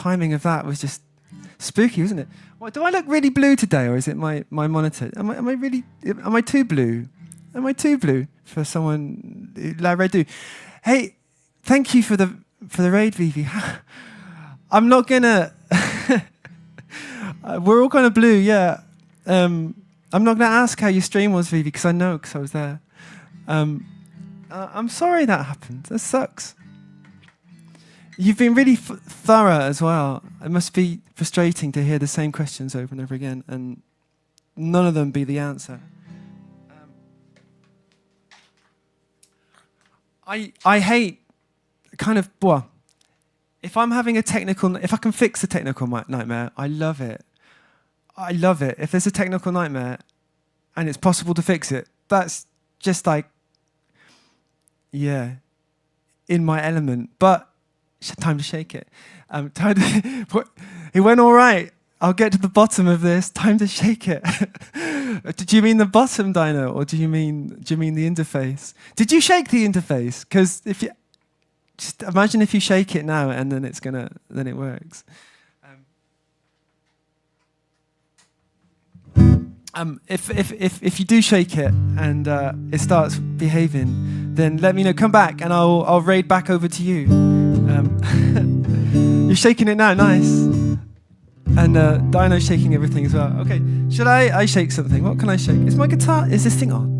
timing of that was just spooky, wasn't it? Well, do I look really blue today, or is it my monitor? Am I too blue? Am I too blue for someone? LaRedoux. Hey, thank you for the raid, Vivi. I'm not gonna. We're all kind of blue, yeah. I'm not gonna ask how your stream was, Vivi, because I know, because I was there. I'm sorry that happened. That sucks. You've been really thorough as well. It must be frustrating to hear the same questions over and over again, and none of them be the answer. I hate kind of, well, if I'm having if I can fix a technical nightmare, I love it. I love it. If there's a technical nightmare and it's possible to fix it, that's just like, yeah, in my element. But time to shake it. It went all right. I'll get to the bottom of this. Time to shake it. Did you mean the bottom, Dino, or do you mean the interface? Did you shake the interface? Because if you just imagine if you shake it now and then then it works. If you do shake it and it starts behaving, then let me know. Come back and I'll raid back over to you. You're shaking it now, nice. And Dino's shaking everything as well. Okay, should I shake something? What can I shake? Is my guitar? Is this thing on?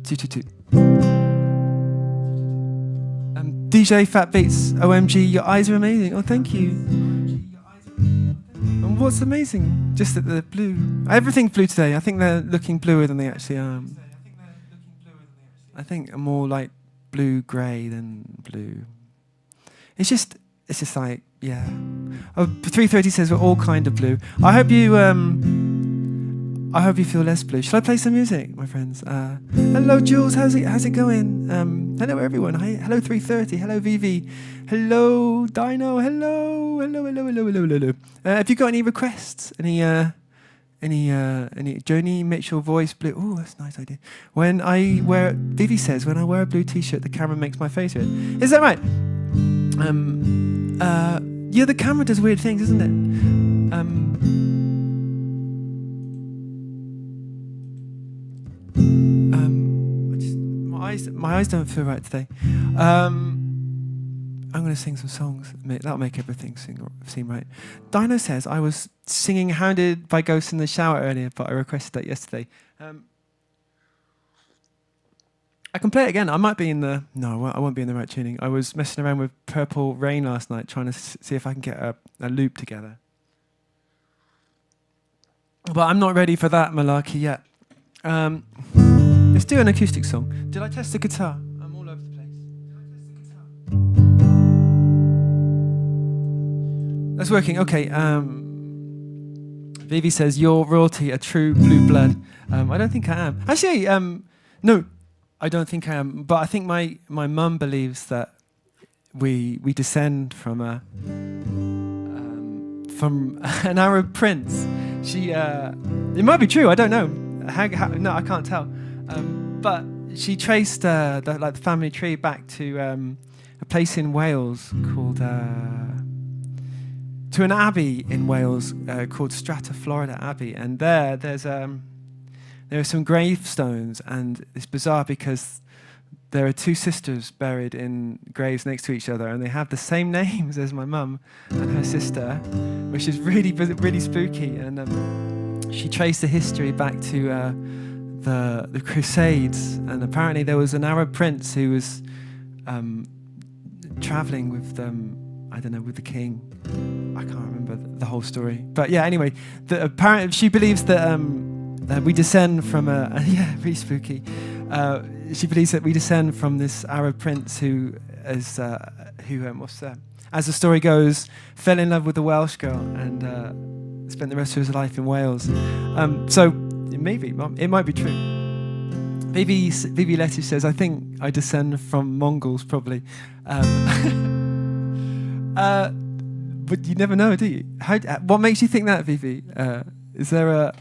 222. DJ Fat Beats. OMG, your eyes are amazing. Oh, thank you. And what's amazing? Just that they're blue. Everything's blue today. I think they're looking bluer than they actually are. I think more like blue-grey than blue. It's just like, yeah. Oh, 330 says we're all kind of blue. I hope you feel less blue. Shall I play some music, my friends? Hello, Jules. How's it going? Hello, everyone. Hi. Hello, 330. Hello, Vivi. Hello, Dino. Hello. Have you got any requests? Any Joni Mitchell voice blue? Oh, that's a nice idea. Vivi says, when I wear a blue t-shirt, the camera makes my face red. Is that right? Yeah, the camera does weird things, isn't it? My eyes don't feel right today. I'm going to sing some songs. That'll make everything seem right. Dino says, I was singing Hounded by Ghosts in the shower earlier, but I requested that yesterday. I can play it again. I might be in the... No, I won't be in the right tuning. I was messing around with Purple Rain last night, trying to see if I can get a loop together. But I'm not ready for that malarkey yet. Let's do an acoustic song. Did I test the guitar? I'm all over the place. Did I test the guitar? That's working. Okay. Vivi says, you're royalty, a true blue blood. I don't think I am. Actually, no. I don't think I am, but I think my mum believes that we descend from an Arab prince. It might be true. I don't know. No, I can't tell. But she traced the family tree back to a place in Wales called to an abbey in Wales called Strata Florida Abbey, and there are some gravestones, and it's bizarre because there are two sisters buried in graves next to each other, and they have the same names as my mum and her sister, which is really spooky. And she traced the history back to the Crusades, and apparently there was an Arab prince who was traveling with with the king. I can't remember the whole story, but yeah. Anyway, apparently she believes that. We descend from really spooky. She believes that we descend from this Arab prince who, as the story goes, fell in love with a Welsh girl and spent the rest of his life in Wales. So maybe it might be true. Vivi Letty says, I think I descend from Mongols, probably. But you never know, do you? What makes you think that, Vivi? Is there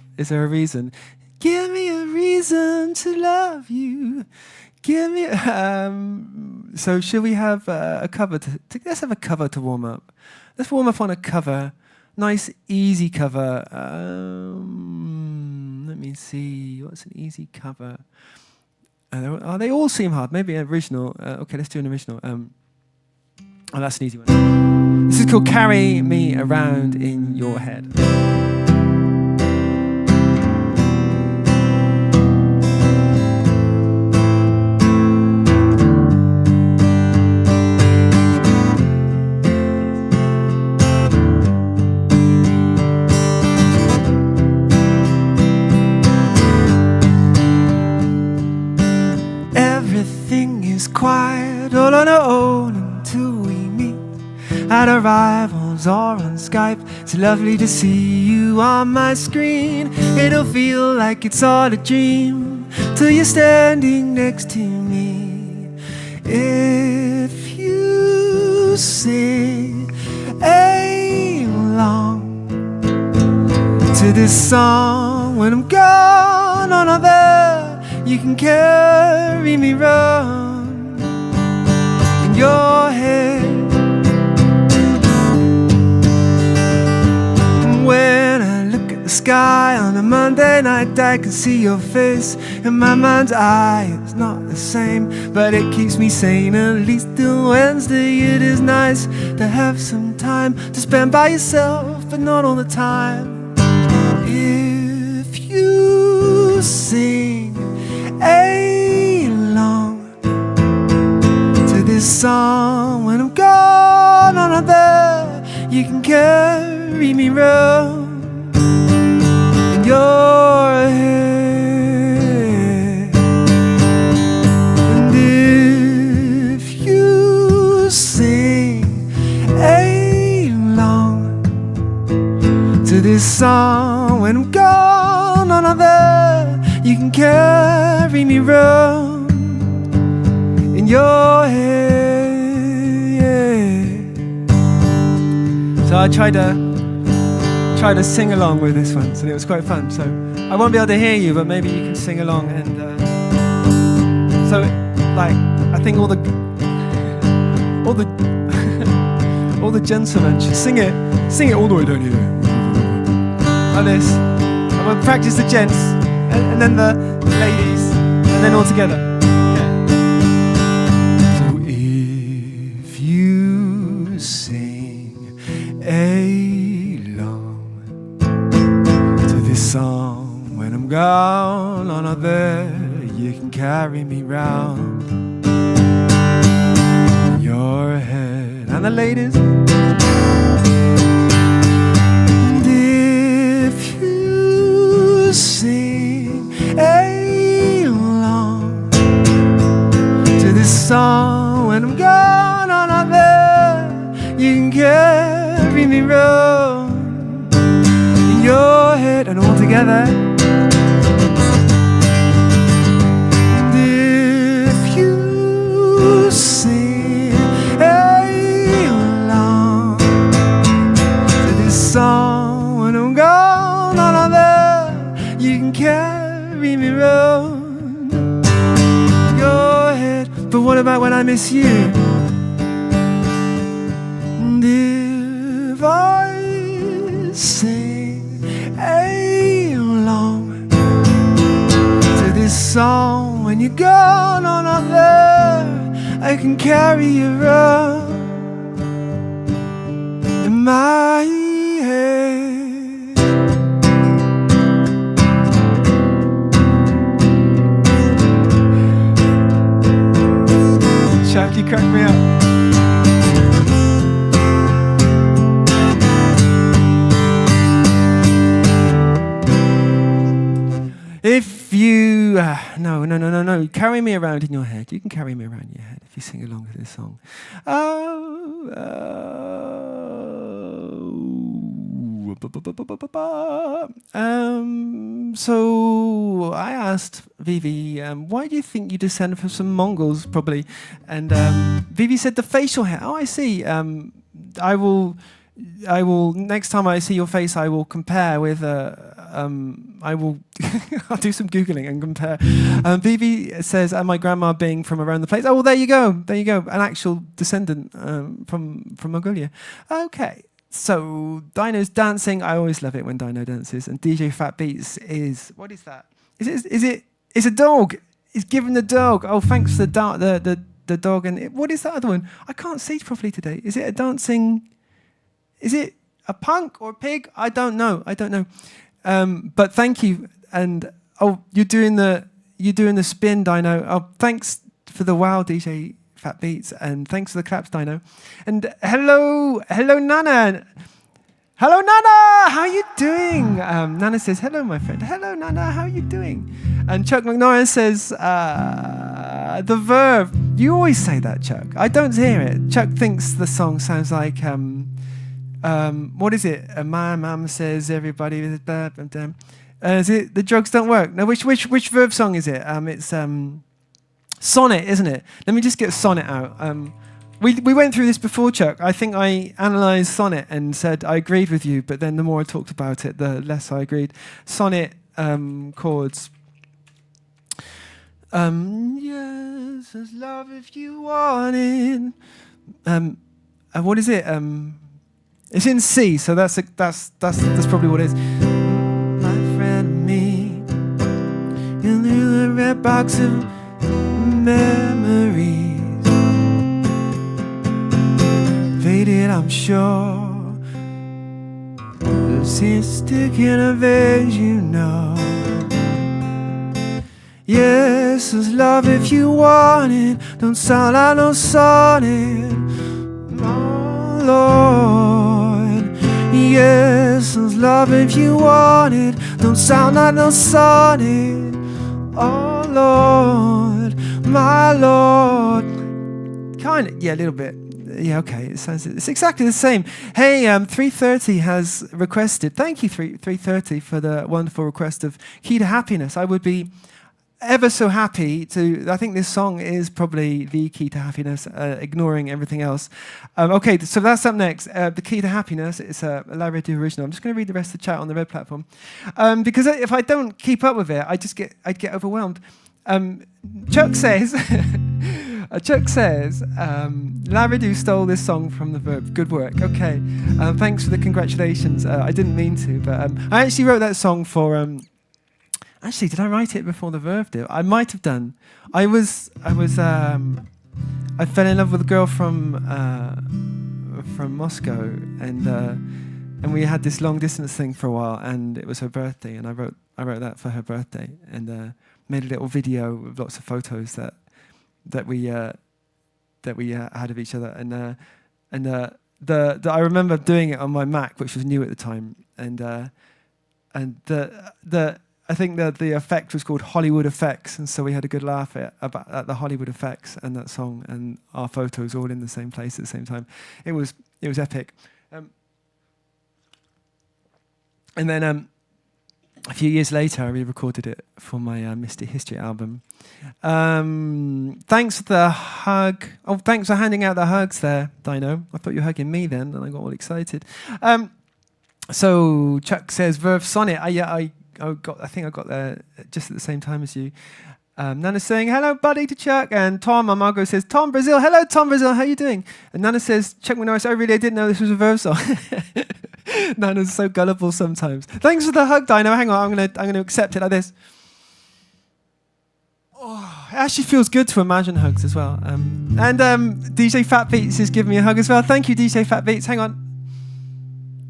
a reason? Give me a reason to love you. Give me So should we have a cover let's have a cover to warm up. Let's warm up on a cover. Nice, easy cover. Let me see. What's an easy cover? They all seem hard. Maybe an original. Okay, let's do an original. Oh, that's an easy one. This is called Carry Me Around in Your Head. Quiet all on our own until we meet at arrivals or on Skype. It's lovely to see you on my screen. It'll feel like it's all a dream till you're standing next to me. If you sing along to this song when I'm gone or not there, you can carry me round your head. When I look at the sky on a Monday night, I can see your face in my mind's eye. It's not the same, but it keeps me sane. At least till Wednesday it is nice to have some time to spend by yourself, but not all the time. If you sing along this song when I'm gone or not there, you can carry me round in your head. And if you sing along to this song when I'm gone or not there, you can carry me round in your head. So I tried to sing along with this one, so it was quite fun. So I won't be able to hear you, but maybe you can sing along. And so, like, I think all the all the gentlemen should sing it all the way down here, like this. And we'll practice the gents, and then the ladies, and then all together. Song when I'm gone or not there, you can carry me round your head. And the ladies, and if you sing along to this song when I'm gone or not there, you can carry me round your head. And all together. And if you sing along to this song when I'm gone or not there, you can carry me round your head. But what about when I miss you? And if I sing along to this song when you're gone or not there, I can carry you around in my head. Chuck, you crack me up. If you, no, carry me around in your head. You can carry me around in your head if you sing along with this song. So I asked Vivi, why do you think you descend from some Mongols, probably? And Vivi said the facial hair. Oh, I see. I will, next time I see your face, I will compare with I will. I'll do some Googling and compare. Vivi says, "And my grandma being from around the place." Oh, well, there you go. There you go. An actual descendant from Mongolia. Okay. So Dino's dancing. I always love it when Dino dances. And DJ Fat Beats is, what is that? It's a dog. He's giving the dog. Oh, thanks for the dog. And what is that other one? I can't see properly today. Is it a dancing? Is it a punk or a pig? I don't know. But thank you. And you're doing the spin, Dino. Oh, thanks for the wow, DJ Fat Beats, and thanks for the claps, Dino. And hello, Nana. Hello, Nana. How are you doing? Nana says, hello, my friend. Hello, Nana. How are you doing? And Chuck McNorris says, the verb. You always say that, Chuck. I don't hear it. Chuck thinks the song sounds like, what is it? My mum says everybody is is it the drugs don't work? No, which verb song is it? It's Sonnet, isn't it? Let me just get Sonnet out. We went through this before, Chuck. I think I analysed Sonnet and said I agreed with you, but then the more I talked about it, the less I agreed. Sonnet chords. Yes, there's love if you want it. What is it? It's in C, so that's probably what it is. My friend and me, in the red box of memories, faded, I'm sure. Since sticking a veins, you know. Yes, there's love if you want it. Don't sound like no sonnet, my Lord. Yes, there's love if you want it. Don't sound like no sonnet, oh Lord, my Lord. Kind of, yeah, a little bit. Yeah, okay. It's exactly the same. Hey, 330 has requested. Thank you, 330, for the wonderful request of Key to Happiness. I would be ever so happy to. I think this song is probably the key to happiness, ignoring everything else. Okay, so that's up next. The Key to Happiness. It's a LaRedoux original. I'm just going to read the rest of the chat on the red platform, because if I don't keep up with it, I'd get overwhelmed. Chuck says, LaRedoux stole this song from the verb. Good work. Okay, thanks for the congratulations. I didn't mean to, but I actually wrote that song for. Actually, did I write it before the verb did? I might have done. I fell in love with a girl from Moscow, and we had this long distance thing for a while, and it was her birthday, and I wrote that for her birthday, and made a little video with lots of photos that we had of each other, and I remember doing it on my Mac, which was new at the time, and I think that the effect was called Hollywood Effects, and so we had a good laugh at the Hollywood Effects and that song and our photos all in the same place at the same time. It was epic. And then a few years later, I re-recorded it for my Mystic History album. Thanks for the hug. Oh, thanks for handing out the hugs there, Dino. I thought you were hugging me then, and I got all excited. So Chuck says, verb sonnet. I think I got there just at the same time as you. Nana's saying, hello, buddy, to Chuck. And Tom Amargo says, Tom Brazil. Hello, Tom Brazil. How you doing? And Nana says, Chuck McNorris, I didn't know this was a verb song. Nana's so gullible sometimes. Thanks for the hug, Dino. Hang on, I'm gonna accept it like this. Oh, it actually feels good to imagine hugs as well. And DJ Fat Beats is giving me a hug as well. Thank you, DJ Fat Beats. Hang on.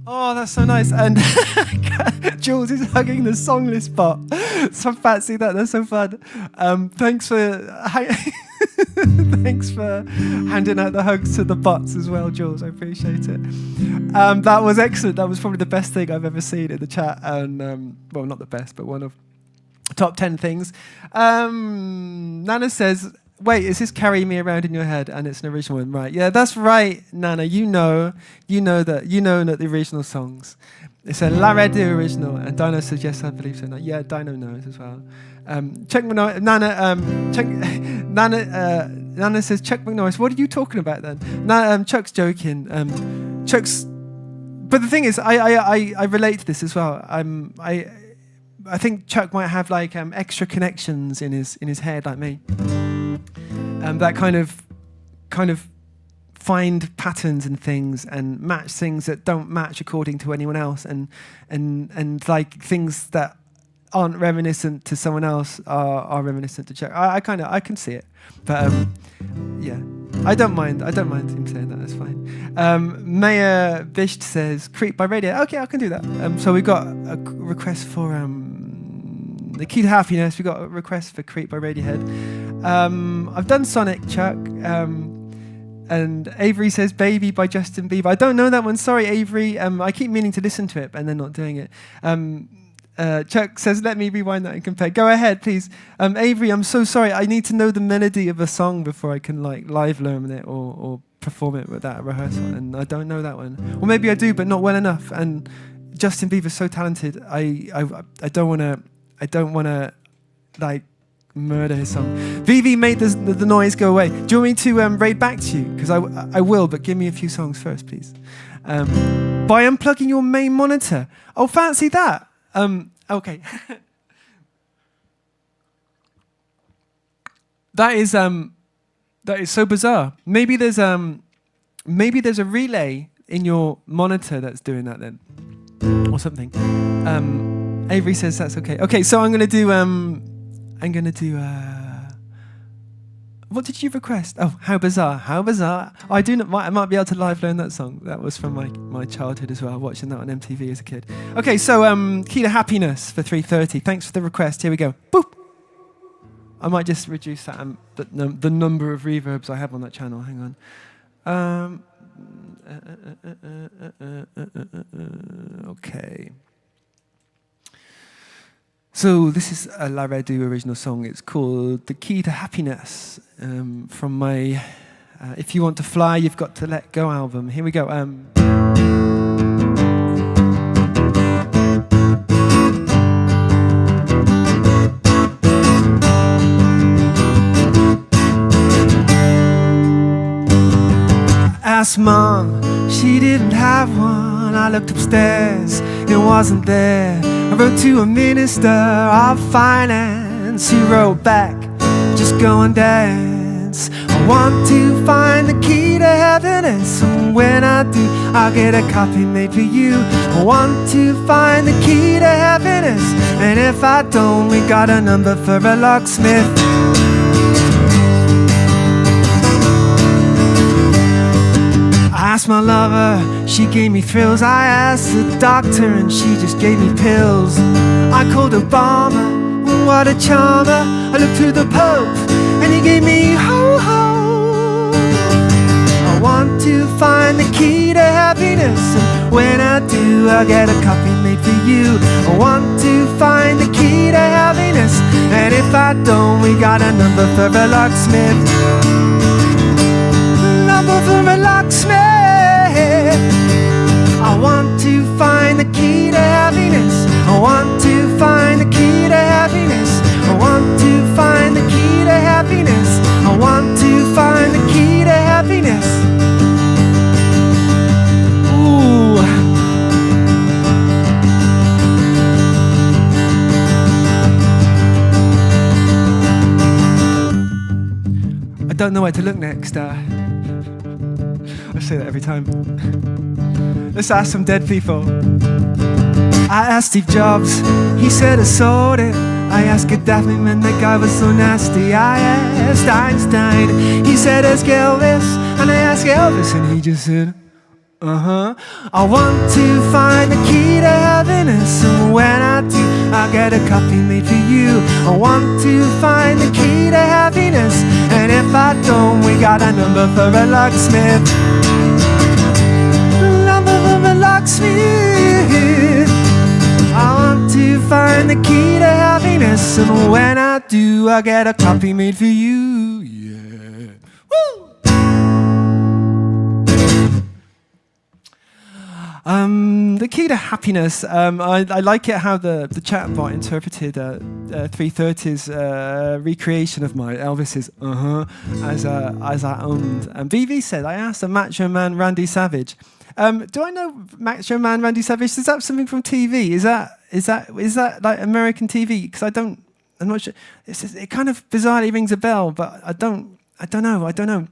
Oh, that's so nice. And Jules is hugging the songless bot. So fancy that. That's so fun. Thanks for handing out the hugs to the bots as well, Jules. I appreciate it. That was excellent. That was probably the best thing I've ever seen in the chat. And well, not the best, but one of top 10 things. Nana says, wait, is this Carry Me Around in Your Head? And it's an original one, right? Yeah, that's right, Nana. You know that the original songs. It's a LaRedoux original, and Dino says yes, I believe so. Yeah, Dino knows as well. Chuck McNorris, Nana says, Chuck McNorris, what are you talking about then? Chuck's joking. But the thing is, I relate to this as well. I think Chuck might have like extra connections in his head, like me. That kind of find patterns and things and match things that don't match according to anyone else, and like things that aren't reminiscent to someone else are reminiscent to Chuck. I can see it, but yeah, I don't mind him saying that. That's fine. Maya Bisht says "Creep" by Radio. Okay, I can do that. So we got a request for The Key to Happiness. We got a request for "Creep" by Radiohead. I've done Sonic, Chuck. And Avery says "Baby" by Justin Bieber. I don't know that one. Sorry, Avery. I keep meaning to listen to it, and then not doing it. Chuck says, "Let me rewind that and compare." Go ahead, please. Avery, I'm so sorry. I need to know the melody of a song before I can like live learn it or perform it with that rehearsal. And I don't know that one. Or maybe I do, but not well enough. And Justin Bieber's so talented. I don't want to like murder his song. Vivi made the noise go away. Do you want me to raid back to you? Because I will, but give me a few songs first, please. By unplugging your main monitor. Oh, fancy that. Okay. That is so bizarre. Maybe there's a relay in your monitor that's doing that then, or something. Avery says that's okay. Okay, so I'm gonna do. What did you request? Oh, How Bizarre. How Bizarre. I might be able to live learn that song. That was from my childhood as well, watching that on MTV as a kid. Okay, so Key to Happiness for 3:30. Thanks for the request. Here we go. Boop. I might just reduce that the number of reverbs I have on that channel. Hang on. Okay. So this is a LaRedoux original song. It's called "The Key to Happiness" from my "If You Want to Fly, You've Got to Let Go" album. Here we go. Asked Mom, she didn't have one. I looked upstairs, it wasn't there. I wrote to a minister of finance, who wrote back, "Just go and dance. I want to find the key to happiness, and when I do, I'll get a copy made for you. I want to find the key to happiness, and if I don't, we got a number for a locksmith." I asked my lover, she gave me thrills. I asked the doctor, and she just gave me pills. I called Obama, what a charmer. I looked to the Pope, and he gave me ho-ho. I want to find the key to happiness, and when I do, I'll get a copy made for you. I want to find the key to happiness, and if I don't, we got a number for a locksmith. Number for a locksmith. I want to find the key to happiness. I want to find the key to happiness. I want to find the key to happiness. I want to find the key to happiness. Ooh. I don't know where to look next. I say that every time. Let's ask some dead people. I asked Steve Jobs, he said I sold it. I asked Gaddafi, man, that guy was so nasty. I asked Einstein, he said ask Elvis. And I asked Elvis, and he just said, I want to find the key to happiness, and when I do, I'll get a copy made for you. I want to find the key to happiness, and if I don't, we got a number for a locksmith. Number for a locksmith. I want to find the key to happiness, and when I do, I'll get a copy made for you. Yeah. Woo! The key to happiness. I like it how the chatbot interpreted 330's recreation of my Elvis's as I owned. VV said, I asked a Macho Man Randy Savage, Do I know Macho Man Randy Savage? Is that something from TV? Is that like American TV? Because I'm not sure. It kind of bizarrely rings a bell, but I don't know.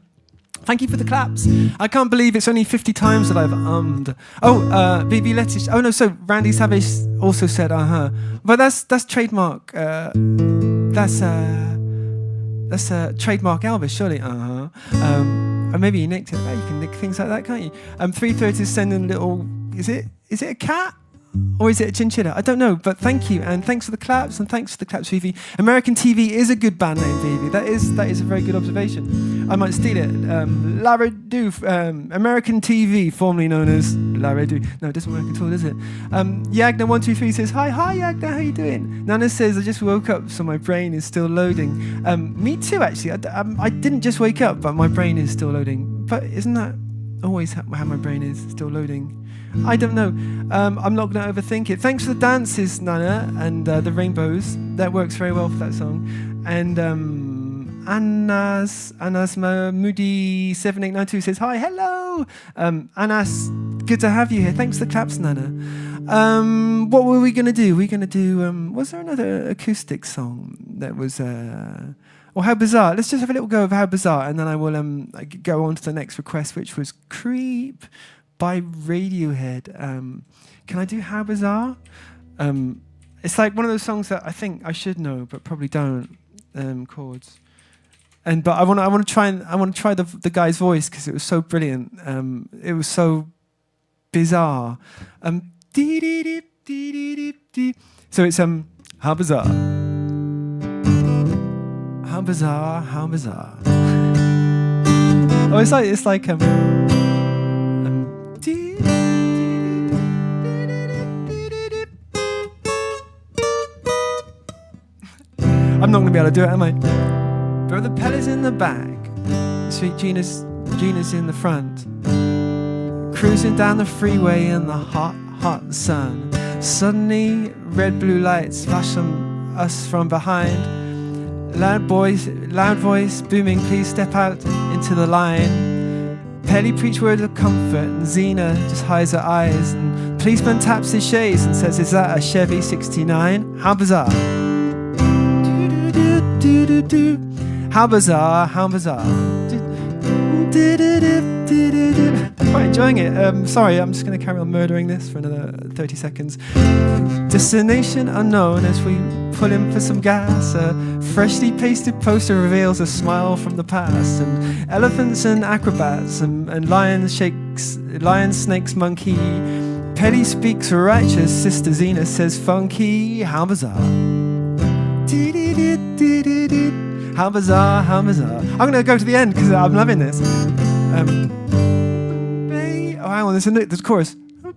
Thank you for the claps. I can't believe it's only 50 times that I've ummed. BB Lettish. Oh no, so Randy Savage also said but that's trademark. That's trademark Elvis, surely. Or maybe you nicked it. You can nick things like that, can't you? 330 is sending a little. Is it a cat? Or is it a chinchilla? I don't know, but thank you, and thanks for the claps, Vivi. American TV is a good band name, Vivi. That is a very good observation. I might steal it. LaRedoux, American TV, formerly known as LaRedoux. No, it doesn't work at all, does it? Yagna123 says, hi Yagna, how you doing? Nana says, I just woke up, so my brain is still loading. Me too, actually. I didn't just wake up, but my brain is still loading. But isn't that always how my brain is still loading? I don't know. I'm not going to overthink it. Thanks for the dances, Nana, and the rainbows. That works very well for that song. And Anas Moody 7892 says, hi, hello. Anas, good to have you here. Thanks for the claps, Nana. What were we going to do? We're going to do, was there another acoustic song that was... Or How Bizarre. Let's just have a little go of How Bizarre, and then I will go on to the next request, which was Creep by Radiohead. Can I do How Bizarre? It's like one of those songs that I think I should know, but probably don't. Chords. But I want to try the guy's voice because it was so brilliant. It was so bizarre. So it's How Bizarre. How bizarre, how bizarre. Oh, it's like I'm not going to be able to do it, am I? Brother Pella's in the back, sweet Gina's in the front, cruising down the freeway in the hot sun. Suddenly, red blue lights flash on us from behind. Loud voice booming, please step out into the line. Pelly preach words of comfort, and Zena just hides her eyes. And policeman taps his shades and says, is that a Chevy 69? How bizarre. How bizarre, how bizarre. I'm quite enjoying it. Sorry, I'm just going to carry on murdering this for another 30 seconds. Destination unknown as we pull in for some gas. A freshly pasted poster reveals a smile from the past. And elephants and acrobats and lions, snakes, monkey. Petty speaks righteous, Sister Zena says funky. How bizarre. How bizarre, how bizarre. I'm going to go to the end because I'm loving this. Oh, hang on, there's a chorus. Oh,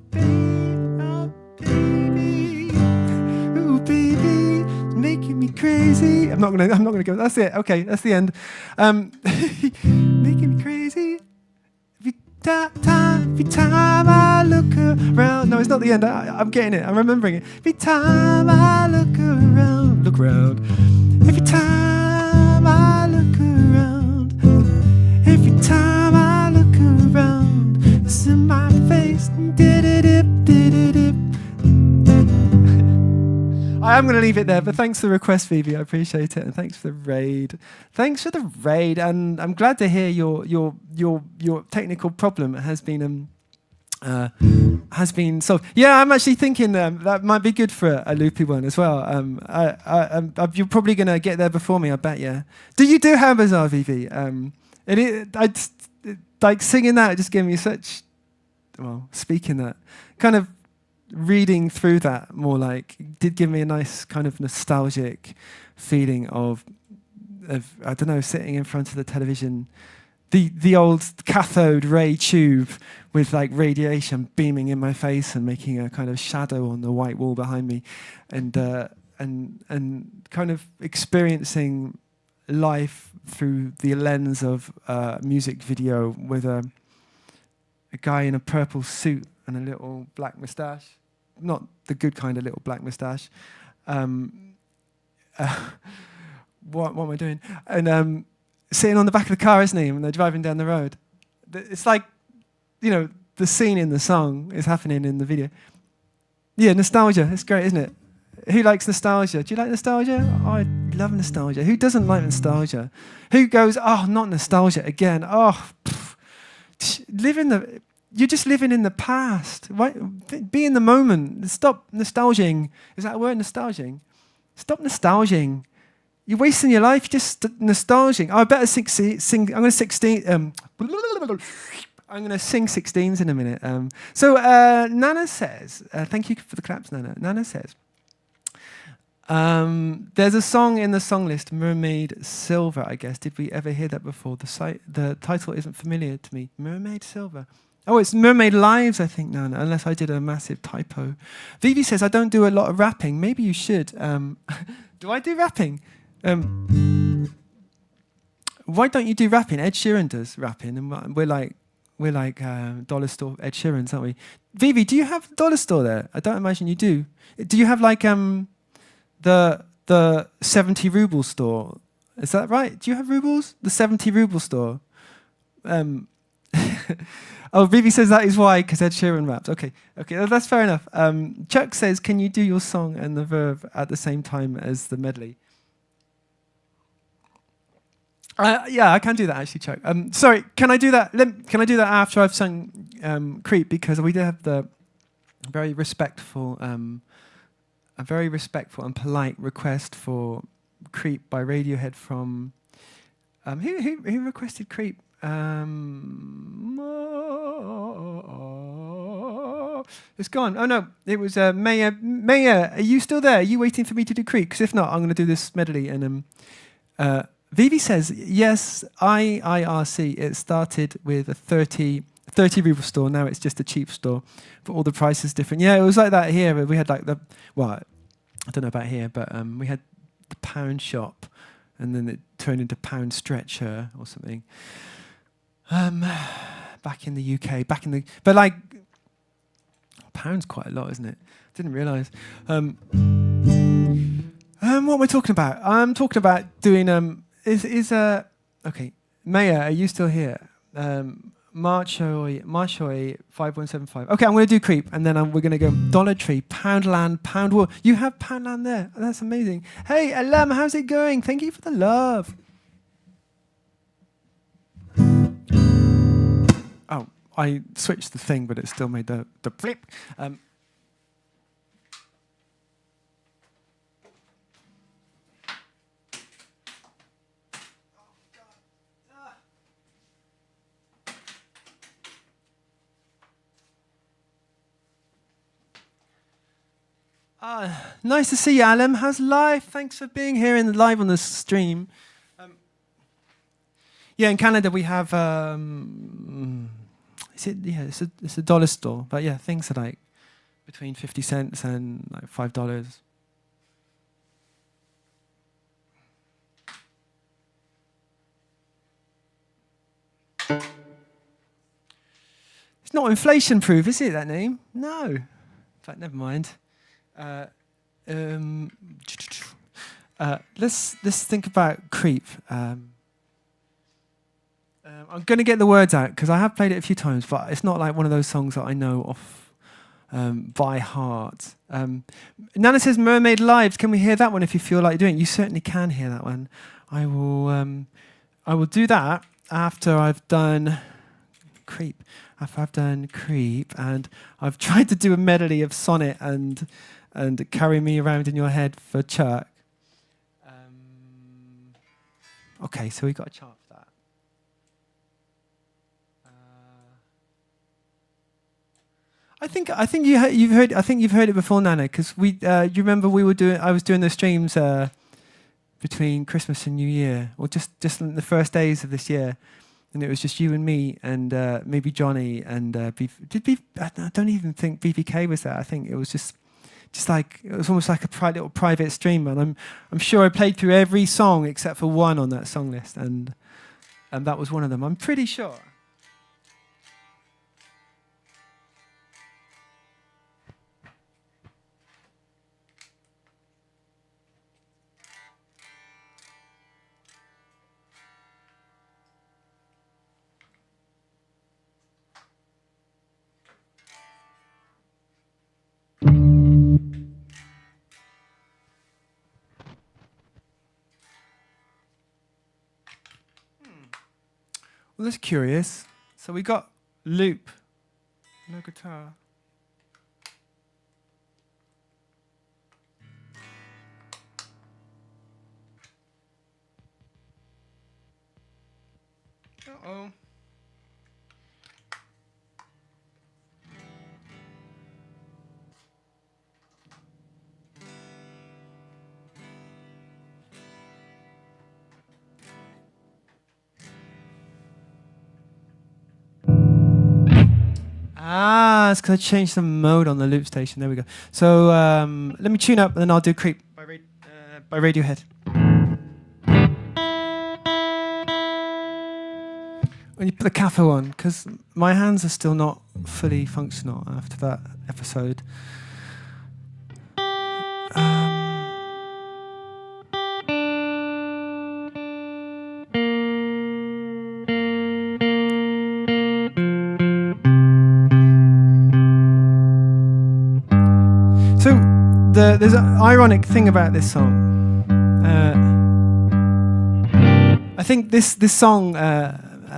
baby, it's making me crazy. I'm not gonna go. That's it. Okay, that's the end. Making me crazy. Every time I look around. No, it's not the end. I'm getting it. I'm remembering it. Every time I look around. Every time I look around. Every time I look around. It's in my face. I am going to leave it there, but thanks for the request, Phoebe. I appreciate it, and thanks for the raid. And I'm glad to hear your technical problem has been solved. Yeah, I'm actually thinking that might be good for a loopy one as well. You're probably going to get there before me, I bet. Yeah. Do you do How Bizarre, Vivi? Like singing that, it just gave me such. Well, speaking that, kind of reading through that more like did give me a nice kind of nostalgic feeling of I don't know, sitting in front of the television. The old cathode ray tube with like radiation beaming in my face and making a kind of shadow on the white wall behind me, and kind of experiencing life through the lens of a music video with a guy in a purple suit and a little black moustache, not the good kind of little black moustache. What am I doing? And sitting on the back of the car, isn't he? When they're driving down the road. It's like, you know, the scene in the song is happening in the video. Yeah, nostalgia. It's great, isn't it? Who likes nostalgia? Do you like nostalgia? Oh, I love nostalgia. Who doesn't like nostalgia? Who goes, oh, not nostalgia again? Oh, you're just living in the past. Right? Be in the moment. Stop nostalging. Is that a word, nostalging? Stop nostalging. You're wasting your life just nostalging. Oh, I better sing. I'm going to 16. I'm going to sing 16s in a minute. So Nana says, thank you for the claps, Nana. Nana says, there's a song in the song list, Mermaid Silver, I guess. Did we ever hear that before? The title isn't familiar to me. Mermaid Silver. Oh, it's Mermaid Lives, I think, Nana, unless I did a massive typo. Vivi says, I don't do a lot of rapping. Maybe you should. Do I do rapping? Why don't you do rapping? Ed Sheeran does rapping, and we're like dollar store Ed Sheerans, aren't we? Vivi, do you have dollar store there? I don't imagine you do. Do you have like the 70 ruble store? Is that right? Do you have rubles? The 70 ruble store. Oh, Vivi says that is why, because Ed Sheeran raps. Okay, that's fair enough. Chuck says, can you do your song and the verb at the same time as the medley? Yeah, I can do that actually, Chuck. Sorry, can I do that? Can I do that after I've sung Creep? Because we did have the very respectful, a very respectful and polite request for Creep by Radiohead from who requested Creep? It's gone. Oh no, it was Maya. Maya, are you still there? Are you waiting for me to do Creep? Because if not, I'm going to do this medley. And Vivi says, yes, IRC. It started with a 30 ruble store. Now it's just a cheap store, but all the prices different. Yeah, it was like that here. We had like I don't know about here, but we had the pound shop, and then it turned into pound stretcher or something. Back in the UK, but like pound's quite a lot, isn't it? Didn't realise. What am I talking about? I'm talking about doing okay. Maya, are you still here? Marchoy 5175. Okay, I'm going to do Creep, and then we're going to go Dollar Tree, Poundland, Pound War. You have Poundland there. Oh, that's amazing. Hey, Alam, how's it going? Thank you for the love. Oh, I switched the thing, but it still made the flip. Nice to see you, Alam. How's life? Thanks for being here live on the stream. Yeah, in Canada we have. It's a dollar store, but yeah, things are like between 50 cents and like $5. It's not inflation-proof, is it? That name? No. In fact, never mind. Let's think about Creep. I'm going to get the words out because I have played it a few times, but it's not like one of those songs that I know off by heart. Nana says Mermaid Lives. Can we hear that one if you feel like doing it? You certainly can hear that one. I will do that after I've done Creep. After I've done Creep, and I've tried to do a medley of Sonnet and Carry Me Around in Your Head for Chuck. Okay, so we got a chart for that. I think you've heard it before, Nana, because you remember I was doing the streams between Christmas and New Year, or just in the first days of this year, and it was just you and me and maybe Johnny and I don't even think BBK was there. I think it was just like it was almost like a little private stream, and I'm sure I played through every song except for one on that song list, and that was one of them. I'm pretty sure. Well, that's curious. So we got loop, no guitar. Uh-oh. Ah, it's because I changed the mode on the loop station. There we go. So let me tune up, and then I'll do Creep by Radiohead. When you put the capo on, because my hands are still not fully functional after that episode. So there's an ironic thing about this song. I think this song,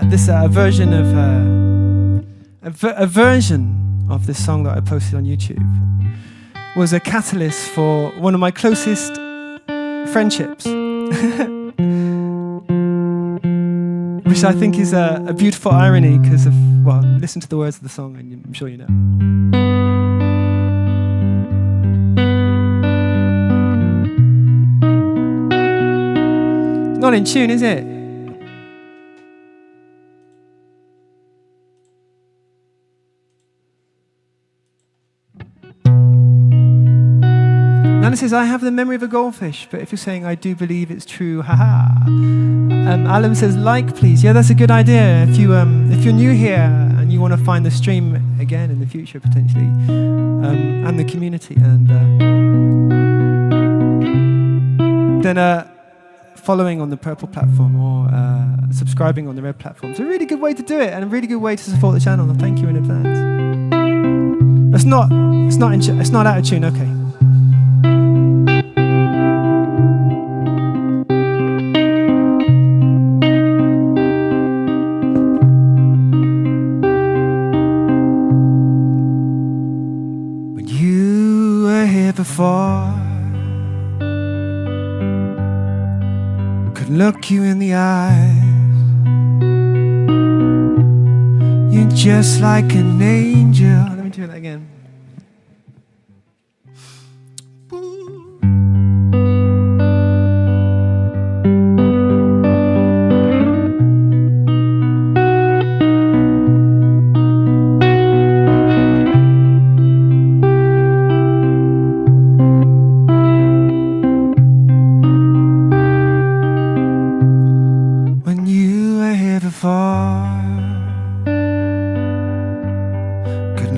this version of a version of this song that I posted on YouTube was a catalyst for one of my closest friendships, which I think is a beautiful irony because of, well, listen to the words of the song and I'm sure you know. Not in tune, is it? Nana says, I have the memory of a goldfish, but if you're saying I do believe it's true, haha. Alan says, like, please. Yeah, that's a good idea. If you're new here and you want to find the stream again in the future, potentially, and the community, and then following on the purple platform or subscribing on the red platform is a really good way to do it and a really good way to support the channel. Thank you in advance. It's not out of tune. Okay. When you were here before, look you in the eyes. You're just like an angel. Let me do that again.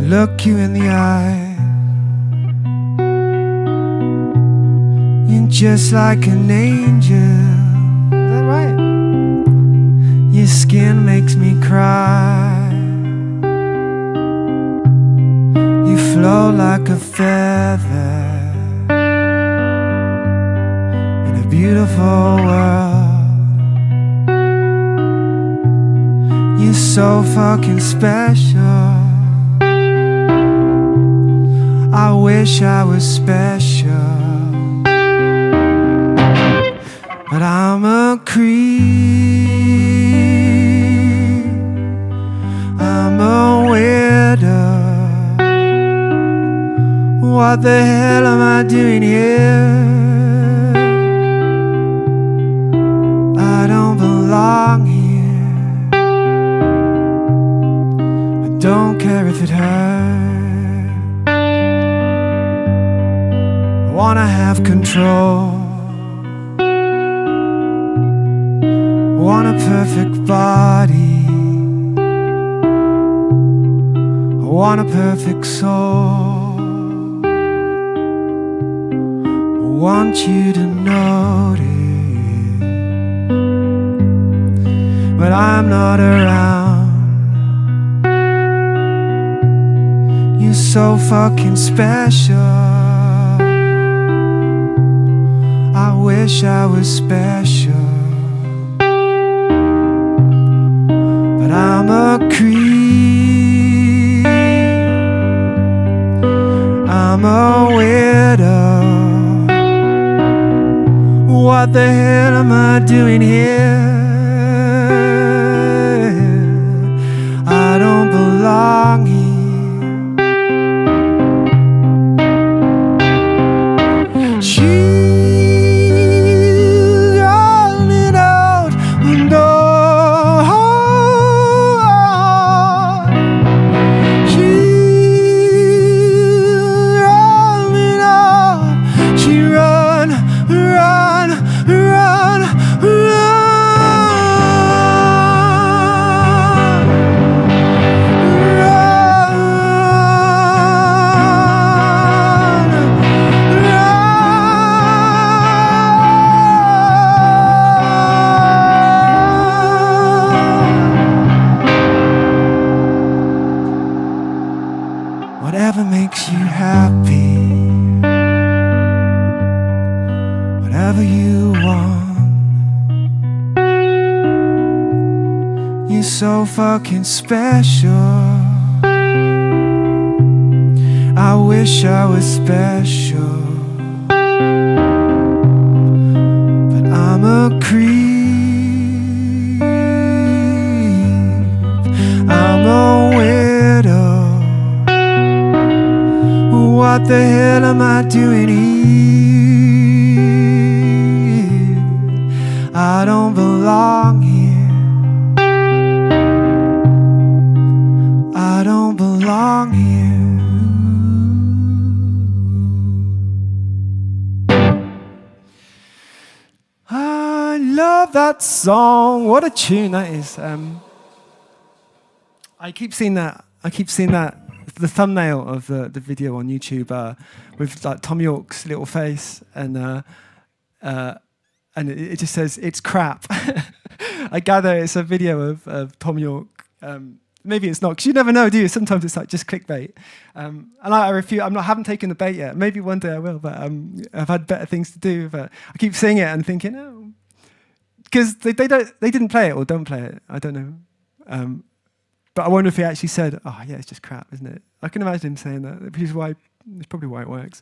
Look you in the eye. You're just like an angel. Is that right? Your skin makes me cry. You flow like a feather in a beautiful world. You're so fucking special. I wish I was special, but I'm a creep. I'm a weirdo. What the hell am I doing here? I don't belong here. I don't care if it hurts. I wanna have control. I want a perfect body. I want a perfect soul. I want you to notice, but I'm not around. You're so fucking special. I wish I was special, but but I'm a creep. I'm a weirdo. What the hell am I doing here? I don't belong here. She's running out the door. She's running out. She run, run, run, run. Whatever makes you happy, whatever you want. You're so fucking special. I wish I was special, but I'm a creep. I'm a weirdo. What the hell am I doing here? I don't belong here. I don't belong here. I love that song. What a tune that is. I keep seeing that. The thumbnail of the video on YouTube with like Tom York's little face, and it just says it's crap. I gather it's a video of Tom York. Maybe it's not, because you never know, do you? Sometimes it's like just clickbait. And I refuse. I haven't taken the bait yet. Maybe one day I will, but I've had better things to do. But I keep seeing it and thinking, oh, because they didn't play it or don't play it. I don't know. But I wonder if he actually said, "Oh yeah, it's just crap, isn't it?" I can imagine him saying that, which is why it's probably why it works.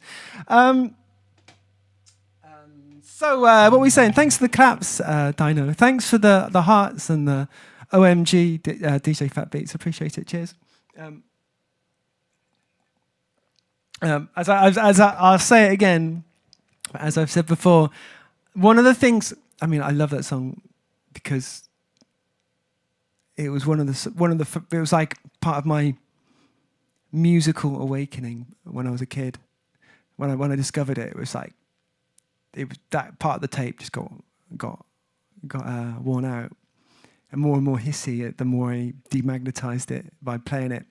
So what were we saying? Thanks for the claps, Dino. Thanks for the hearts and the OMG DJ Fat Beats. Appreciate it. Cheers. I'll say it again, as I've said before. One of the things, I mean, I love that song because it was it was like part of my musical awakening when I was a kid. When I discovered it, it was like that part of the tape just got worn out, and more hissy the more I demagnetized it by playing it.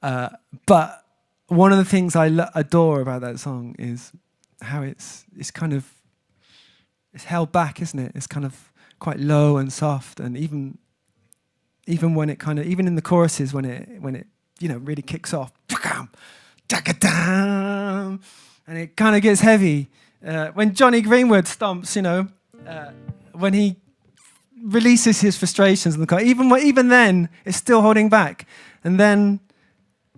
But one of the things I adore about that song is how it's held back, isn't it? It's kind of quite low and soft, and even when it even in the choruses when it really kicks off, and it kind of gets heavy. When Johnny Greenwood stomps, when he releases his frustrations in the car, even then it's still holding back. And then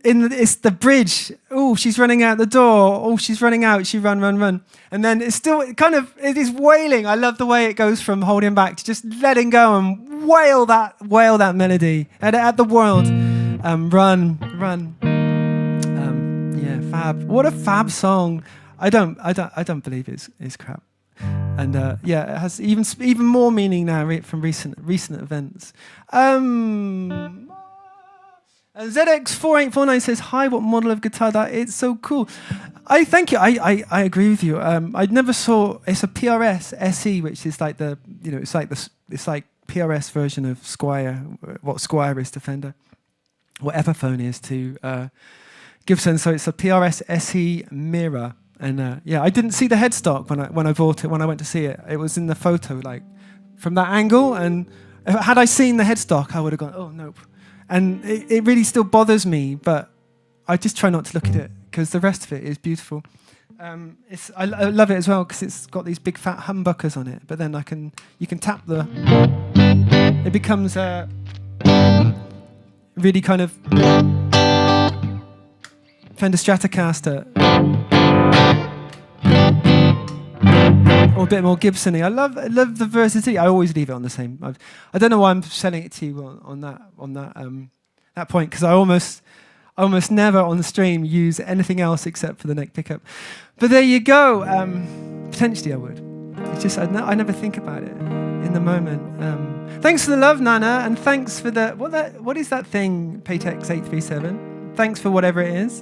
it's the bridge. Oh, she's running out the door. Oh, she's running out. She run. And then it's still it is wailing. I love the way it goes from holding back to just letting go and wail that melody at the world. Run. Yeah, fab. What a fab song. I don't believe it's crap. And it has even more meaning now from recent events. And ZX4849 says, "Hi, what model of guitar that? It's so cool." I thank you. I agree with you. I never saw. It's a PRS SE, which is like it's like PRS version of Squier. What Squier is to Fender, what Epiphone is to Gibson. So it's a PRS SE mirror. And I didn't see the headstock when I bought it. When I went to see it, it was in the photo, like from that angle. And had I seen the headstock, I would have gone, "Oh nope." And it really still bothers me, but I just try not to look at it because the rest of it is beautiful. I love it as well because it's got these big fat humbuckers on it. But then you can tap it becomes really kind of Fender Stratocaster. Or a bit more Gibson-y. I love the versatility. I always leave it on the same. I don't know why I'm selling it to you on that point, because I almost never on the stream use anything else except for the neck pickup. But there you go. Potentially I would. It's just I never think about it in the moment. Thanks for the love, Nana, and thanks for the what is that thing, Paytex 837? Thanks for whatever it is.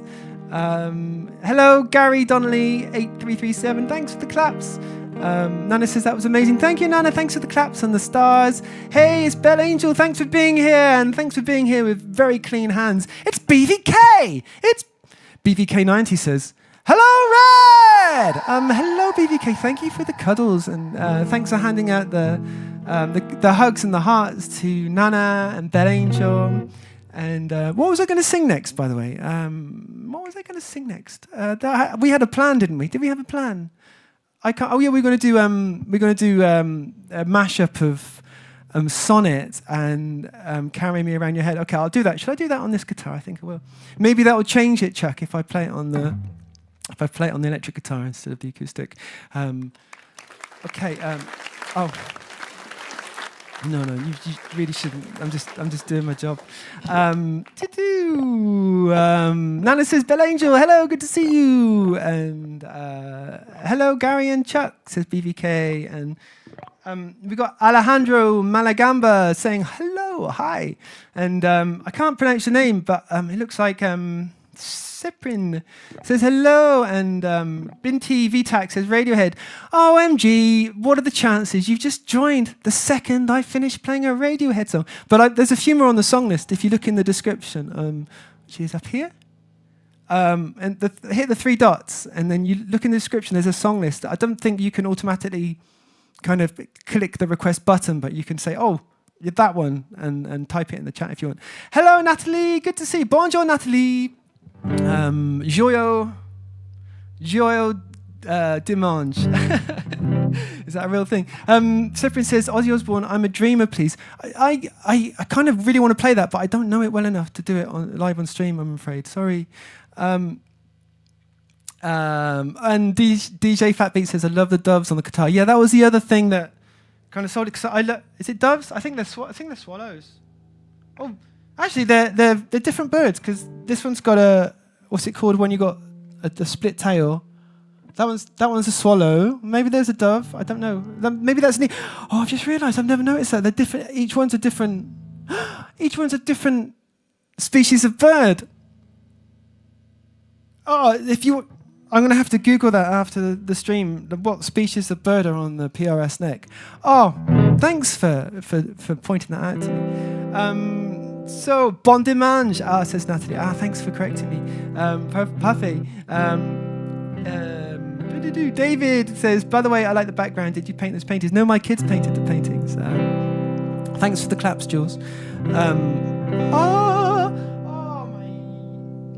Hello, Gary Donnelly 8337. Thanks for the claps. Nana says that was amazing. Thank you, Nana. Thanks for the claps and the stars. Hey, it's Bell Angel. Thanks for being here, and thanks for being here with very clean hands. It's BVK. It's BVK90 says, hello, Red. Hello, BVK. Thank you for the cuddles, and thanks for handing out the hugs and the hearts to Nana and Bell Angel. And what was I going to sing next, by the way? What was I going to sing next? We had a plan, didn't we? Did we have a plan? I can't. Oh yeah, we're going to do a mashup of Sonnet and Carry Me Around Your Head. Okay, I'll do that. Should I do that on this guitar? I think I will. Maybe that will change it, Chuck, if I play it on the electric guitar instead of the acoustic. Okay. Oh. No, you really shouldn't. I'm just doing my job. Nana says, Bell Angel, hello, good to see you. And hello, Gary and Chuck, says BVK. And we got Alejandro Malagamba saying hello, hi. And I can't pronounce your name, but it looks like Cyprian says hello, and Binti Vitac says Radiohead. OMG, what are the chances? You've just joined the second I finished playing a Radiohead song. But there's a few more on the song list if you look in the description, which is up here. And hit the 3 dots, and then you look in the description, there's a song list. I don't think you can automatically kind of click the request button, but you can say, oh, that one, and type it in the chat if you want. Hello, Natalie, good to see you. Bonjour, Natalie. Joyo Dimanche. Is that a real thing? Cyprian says, Ozzy Osbourne, I'm a dreamer, please. I kind of really want to play that, but I don't know it well enough to do it live on stream, I'm afraid. Sorry. And DJ Fatbeat says, I love the doves on the guitar. Yeah, that was the other thing that kind of sold it. Is it doves? I think they're swallows. Oh, actually, they're different birds, because this one's got what's it called when you got a split tail? That one's a swallow. Maybe there's a dove. I don't know. Maybe that's neat. Oh, I've just realised I've never noticed that. They're different. Each one's a different species of bird. Oh, I'm going to have to Google that after the stream. What species of bird are on the PRS neck? Oh, thanks for pointing that out to me. So, bon dimanche, says Natalie. Thanks for correcting me. Puffy. David says, by the way, I like the background. Did you paint those paintings? No, my kids painted the paintings. Thanks for the claps, Jules. My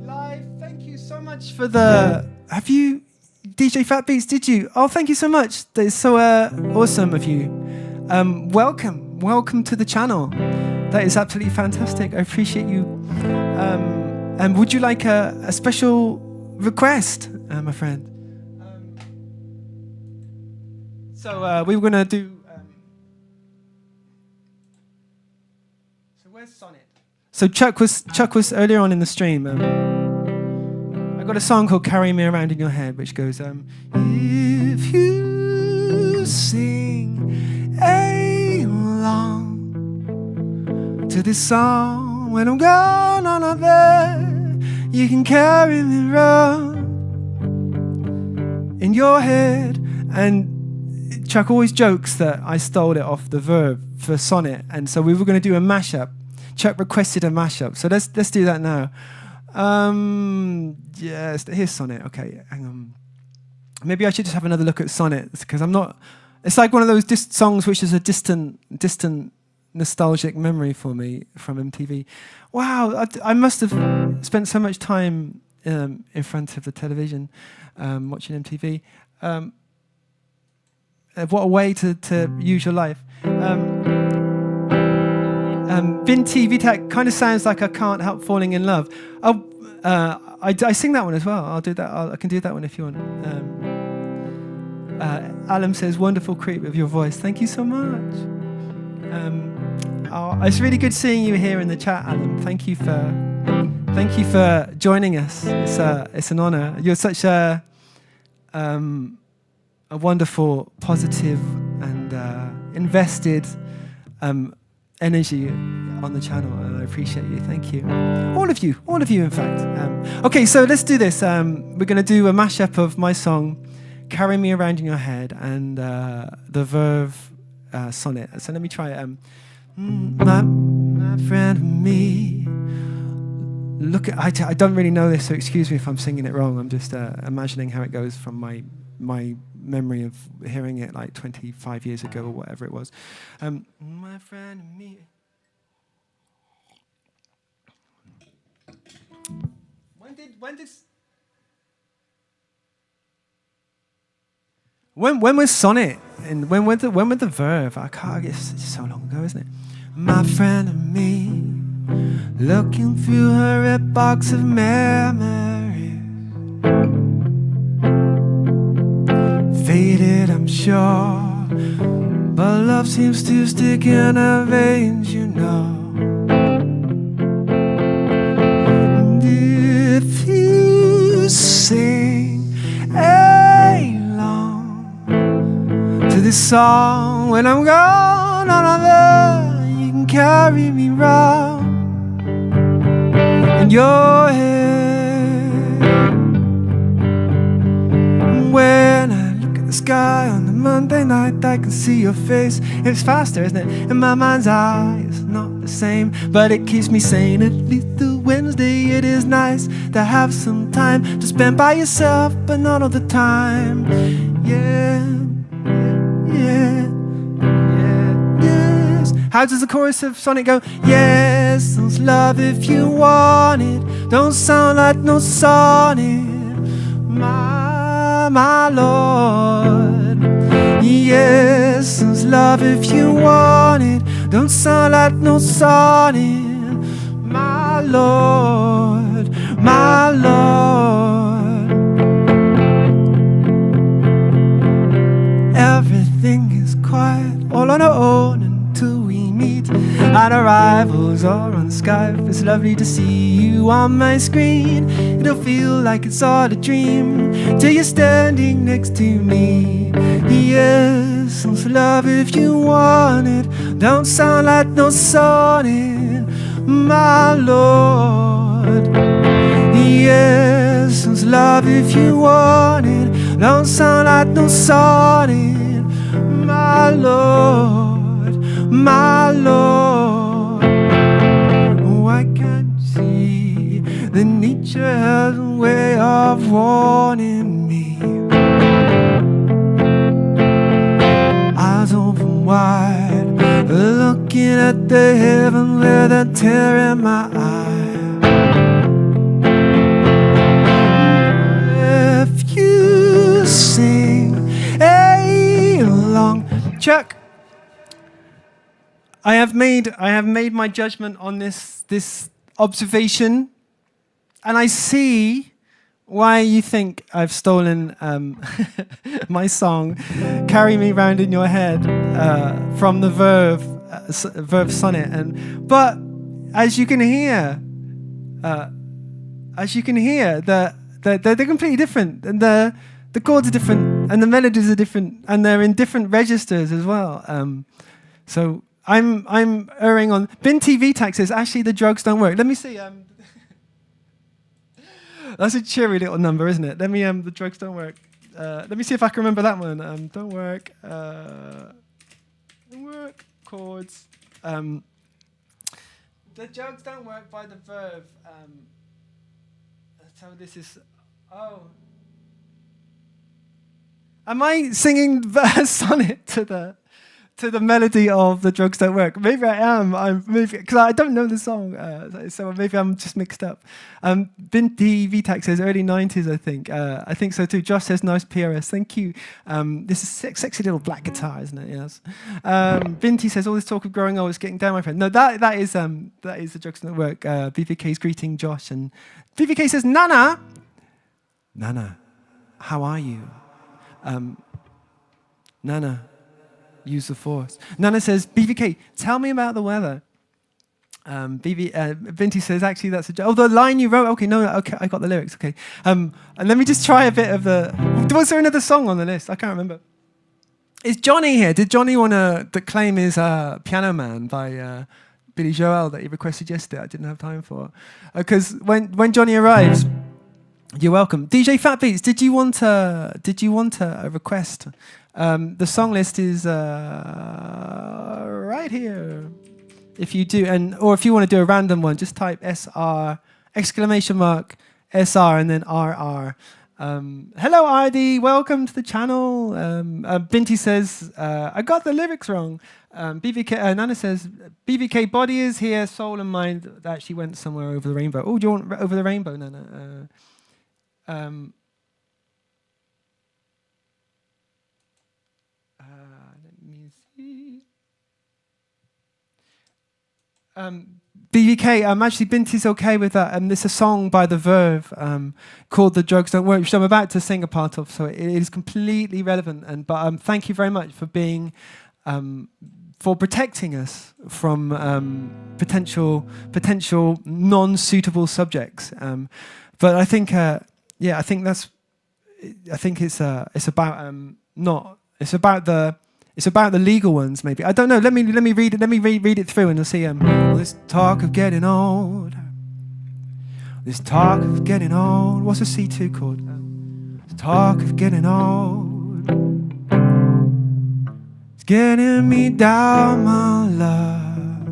live. Thank you so much for the... Have you... DJ Fat Beats, did you? Oh, thank you so much. That is so awesome of you. Welcome to the channel. That is absolutely fantastic. I appreciate you. And would you like a special request, my friend? So we were going to do... so where's Sonnet? So Chuck was earlier on in the stream. I got a song called Carry Me Around in Your Head, which goes, if you sing along to this song, when I'm gone on up there, you can carry me around in your head. And Chuck always jokes that I stole it off the verb for Sonnet, and so we were going to do a mashup. Chuck requested a mashup, so let's do that now. Yes, here's Sonnet. Okay, hang on. Maybe I should just have another look at Sonnet, because I'm not... It's like one of those songs which is a distant nostalgic memory for me from MTV. Wow, I must have spent so much time in front of the television watching MTV. What a way to use your life. Binti Vitak kind of sounds like I can't help falling in love. Oh, I sing that one as well. I'll do that. I can do that one if you want. Alan says, wonderful creep with your voice. Thank you so much. It's really good seeing you here in the chat, Alan. Thank you for joining us. It's an honor. You're such a wonderful, positive, and invested energy on the channel, and I appreciate you. Thank you. All of you, in fact. Okay, so let's do this. We're going to do a mashup of my song, Carry Me Around in Your Head, and the Verve sonnet. So let me try it. My friend and me. Look at, I don't really know this, so excuse me if I'm singing it wrong. I'm just imagining how it goes from my memory of hearing it like 25 years ago or whatever it was. My friend and me. When was sonnet? And when were the Verve? I can't. It's so long ago, isn't it? My friend and me, looking through her red box of memories, faded, I'm sure, but love seems to stick in her veins, you know. And if you sing along to this song when I'm gone on other, you can carry me round in your head. When I look at the sky on a Monday night, I can see your face. It's faster, isn't it? In my mind's eye, it's not the same, but it keeps me sane. At least the Wednesday, it is nice to have some time to spend by yourself, but not all the time. Yeah, yeah, yeah, yes. How does the chorus of Sonic go? Yes, it's love if you want it. Don't sound like no sonnet, my Lord. Yes, it's love if you want it. Don't sound like no sonnet, my Lord, my Lord. Everything is quiet, all on our own until we meet at arrivals or on Skype. It's lovely to see you on my screen. It'll feel like it's all a dream till you're standing next to me. Yes, it's love if you want it. Don't sound like no sonnet, my Lord. Yes, it's love if you want it. Don't sound like no sonnet, my Lord, my Lord. Why can't you see that nature has a way of warning me? Eyes open wide, looking at the heaven with a tear in my eye. If you sing along, Chuck, I have made my judgment on this observation, and I see why you think I've stolen my song, "Carry Me Round in Your Head," from the Verve sonnet. But as you can hear, they're completely different, and the chords are different, and the melodies are different, and they're in different registers as well. So I'm erring on. Binti Vitak says, actually, the drugs don't work. Let me see. That's a cheery little number, isn't it? Let me, the drugs don't work. Let me see if I can remember that one. Don't work. Don't work. Chords. The drugs don't work by the Verve. So this is, oh. Am I singing sonnet to the to the melody of The Drugs Don't Work. Maybe I am. I'm maybe because I don't know the song, so maybe I'm just mixed up. Binti VTAC says early 90s, I think. I think so too. Josh says nice PRS. Thank you. This is sexy little black guitar, isn't it? Yes. Binti says all this talk of growing old is getting down, my friend. No, that is The Drugs Don't Work. BVK's greeting Josh, and BVK says Nana, how are you? Nana. Use the force. Nana says, BVK, tell me about the weather. Vinty says, actually, that's a joke. Oh, the line you wrote. Okay, no, okay, I got the lyrics. Okay. And let me just try a bit of the... Was there another song on the list? I can't remember. Is Johnny here? Did Johnny want to claim his Piano Man by Billy Joel that he requested yesterday? I didn't have time for. Because when Johnny arrives... You're welcome. DJ Fat Beats, did you want a request? The song list is right here. If you do, or if you want to do a random one, just type SR exclamation mark SR and then RR. Hello, Oddity. Welcome to the channel. Binti says I got the lyrics wrong. BVK Nana says BVK body is here, soul and mind actually went somewhere over the rainbow. Oh, do you want over the rainbow, Nana? Let me see. BVK, actually, Binti's okay with that. There's a song by The Verve called "The Drugs Don't Work," which I'm about to sing a part of, so it is completely relevant. But thank you very much for being, for protecting us from potential non-suitable subjects. But I think. Yeah, I think it's about the legal ones maybe. I don't know. Let me read it. Let me read it through and you'll see. This talk of getting old. This talk of getting old. What's a C2 called? This talk of getting old. It's getting me down, my love.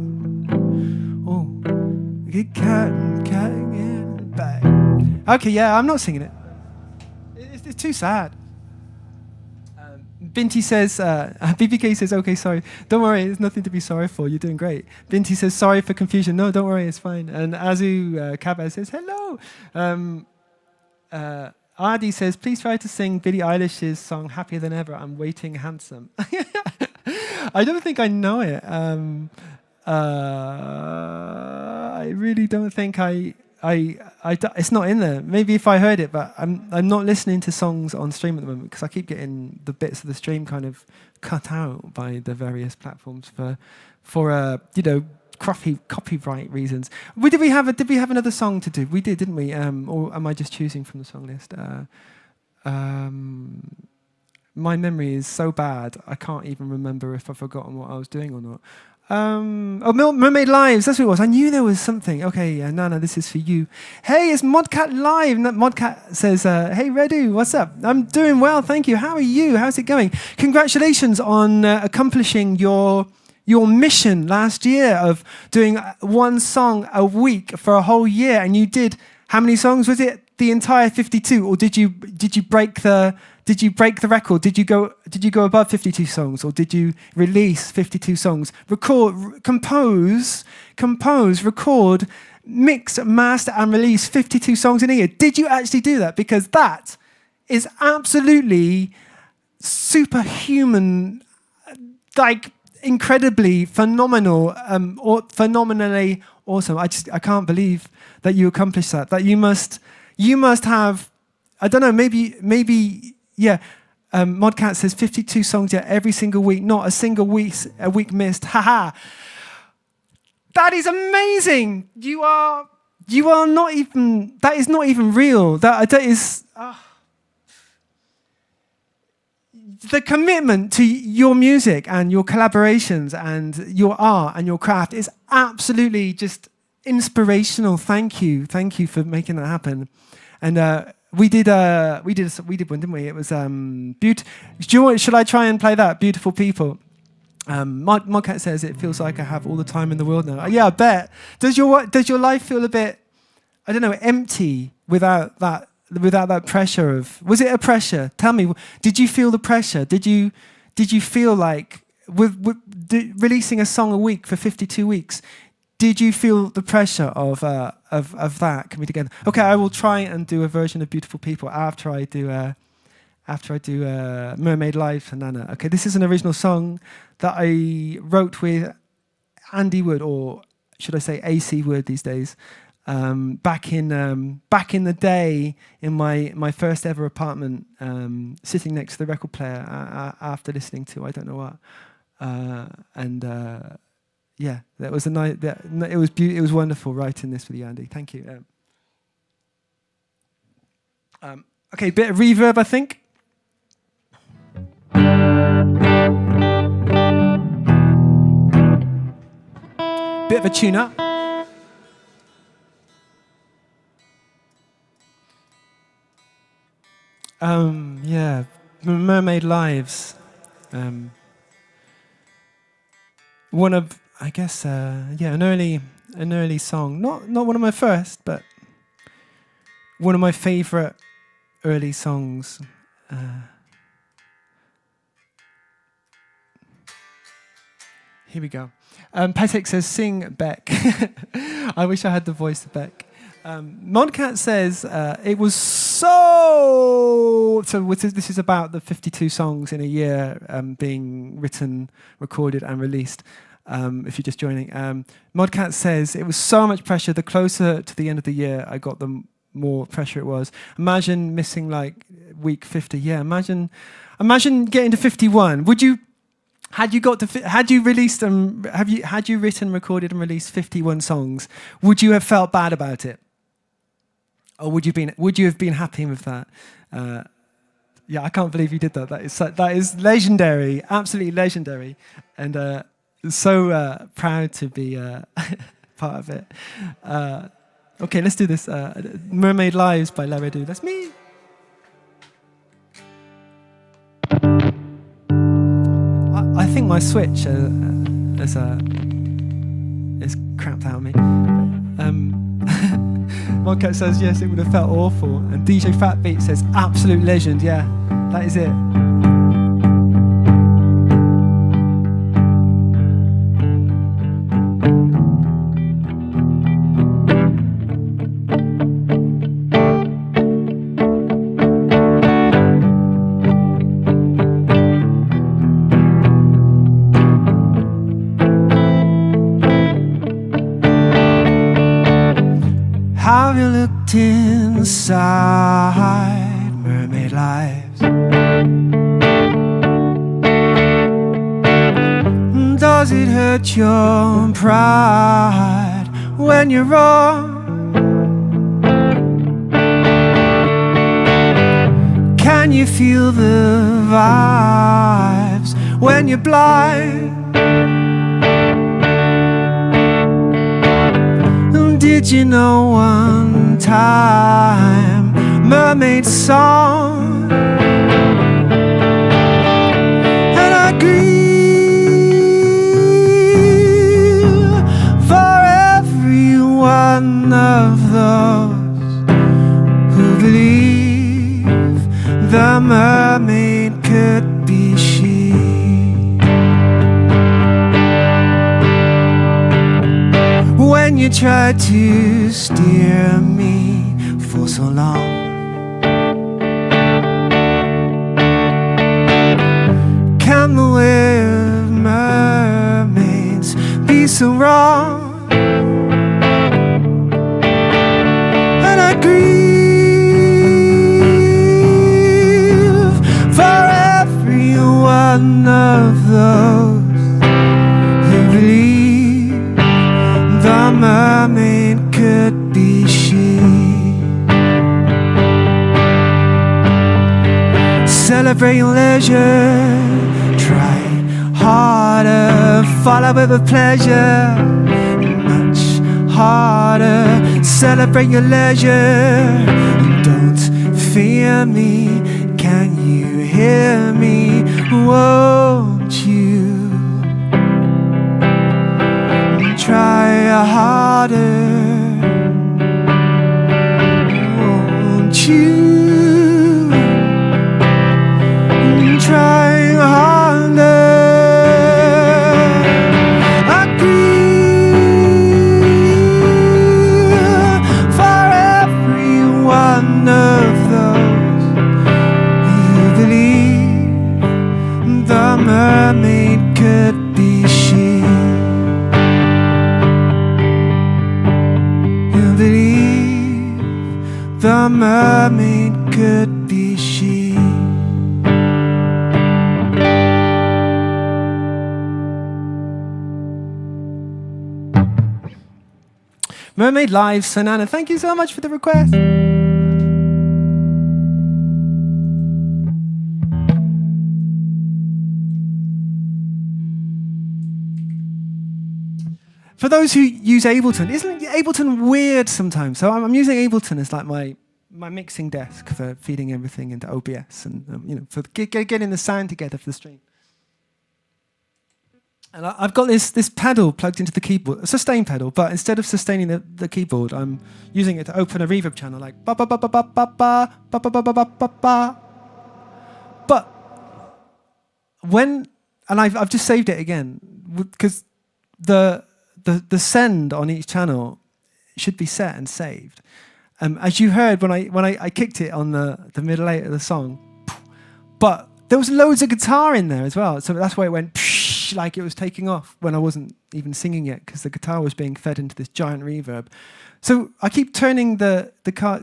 Oh, get getting back. Okay, yeah, I'm not singing it. It's too sad. Binti says, BBK says, okay, sorry. Don't worry, there's nothing to be sorry for. You're doing great. Binti says, sorry for confusion. No, don't worry, it's fine. And Azu Kabaz says, hello. Adi says, please try to sing Billie Eilish's song, Happier Than Ever. I'm waiting handsome. I don't think I know it. I really don't think it's not in there. Maybe if I heard it, but I'm not listening to songs on stream at the moment because I keep getting the bits of the stream kind of cut out by the various platforms for copyright reasons. Did we have another song to do? We did, didn't we? Or am I just choosing from the song list? My memory is so bad I can't even remember if I've forgotten what I was doing or not. Mermaid Lives, that's what it was. I knew there was something. Okay, Nana, this is for you. Hey, it's Modcat Live. Modcat says, hey, LaRedoux, what's up? I'm doing well, thank you. How are you? How's it going? Congratulations on accomplishing your mission last year of doing one song a week for a whole year. And you did, how many songs? Was it the entire 52? Or did you break the record? Did you go above 52 songs, or did you release 52 songs? Compose, record, mix, master, and release 52 songs in a year. Did you actually do that? Because that is absolutely superhuman, like incredibly phenomenal, or phenomenally awesome. I can't believe that you accomplished that. That you must have, I don't know, maybe. Yeah, Modcat says 52 songs, yeah, every single week, not a single week missed. Haha. That is amazing. You are not even, that is not even real. That is, the commitment to your music and your collaborations and your art and your craft is absolutely just inspirational. Thank you for making that happen. And we did one, didn't we? It was should I try and play that? Beautiful People. Modcat says it feels like I have all the time in the world now. Yeah, I bet. Does your life feel a bit, I don't know, empty without that pressure of? Was it a pressure? Tell me. Did you feel the pressure? Did you feel like releasing a song a week for 52 weeks, did you feel the pressure of that coming together? Okay, I will try and do a version of Beautiful People after I do Mermaid Lives for Nana. Okay, this is an original song that I wrote with Andy Wood, or should I say AC Wood these days, back in the day in my first ever apartment, sitting next to the record player after listening to I don't know what, yeah, that was a night. It was wonderful writing this with you, Andy. Thank you. Okay, bit of reverb, I think. Bit of a tune-up. Yeah, Mermaid Lives. One of, I guess, yeah, an early song. Not one of my first, but one of my favorite early songs. Here we go. Patek says, sing Beck. I wish I had the voice of Beck. Modcat says, it was so this is about the 52 songs in a year being written, recorded, and released. If you're just joining. Modcat says, it was so much pressure. The closer to the end of the year I got, the more pressure it was. Imagine missing like week 50. Yeah, imagine getting to 51. Would you... Had you written, recorded, and released 51 songs, would you have felt bad about it, or would you have been happy with that? Yeah, I can't believe you did that. That is legendary, absolutely legendary, and so proud to be part of it. Okay, let's do this. Mermaid Lives by LaRedoux. That's me. I think my switch is crapped out on me. Moncat says, yes, it would have felt awful. And DJ Fatbeat says, absolute legend. Yeah, that is it. Have you looked inside Mermaid Lives? Does it hurt your pride when you're wrong? Can you feel the vibes when you're blind? Did you know one time mermaid song? And I grieve for every one of those who believe the mermaid could be she. When you tried to steer me for so long, can the way of mermaids be so wrong? And I grieve for every one of those who believe the mermaid could be she. Celebrate your leisure, try harder, follow it with pleasure, much harder. Celebrate your leisure, don't fear me, can you hear me, won't you? Try harder, won't you? Try harder. mermaid could be she. Mermaid Lives, Sanana, thank you so much for the request. For those who use Ableton, isn't Ableton weird sometimes? So I'm using Ableton as like my mixing desk for feeding everything into OBS and for getting the sound together for the stream. And I've got this pedal plugged into the keyboard, a sustain pedal, but instead of sustaining the keyboard, I'm using it to open a reverb channel, like ba ba ba ba ba ba ba ba ba ba ba ba ba ba. But I've just saved it again because the send on each channel should be set and saved. As you heard when I kicked it on the middle 8 of the song, but there was loads of guitar in there as well, so that's why it went like it was taking off when I wasn't even singing it because the guitar was being fed into this giant reverb. So I keep turning the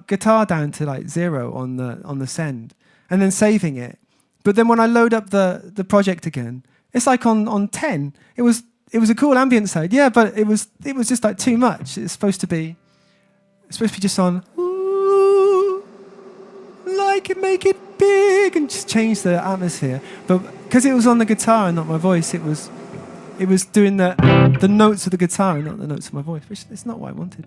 guitar down to like 0 on the send and then saving it. But then when I load up the project again, it's like on 10. It was a cool ambient side, yeah, but it was just like too much. It's supposed to be just on ooh, like it, make it big and just change the atmosphere. But because it was on the guitar and not my voice, it was doing the notes of the guitar and not the notes of my voice, which is not what I wanted.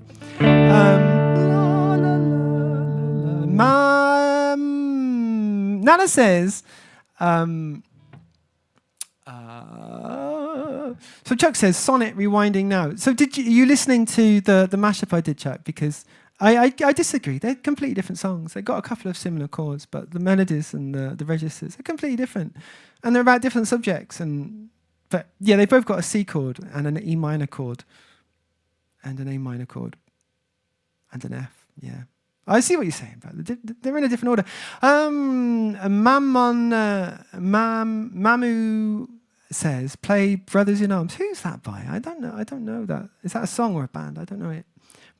Nana says, so Chuck says, Sonnet rewinding now. So are you listening to the mashup I did, Chuck? Because I disagree. They're completely different songs. They've got a couple of similar chords, but the melodies and the registers are completely different. And they're about different subjects. But yeah, they both got a C chord and an E minor chord and an A minor chord and an F, yeah. I see what you're saying, but they're in a different order. Mamu says, play Brothers in Arms. Who's that by? I don't know that. Is that a song or a band? I don't know it.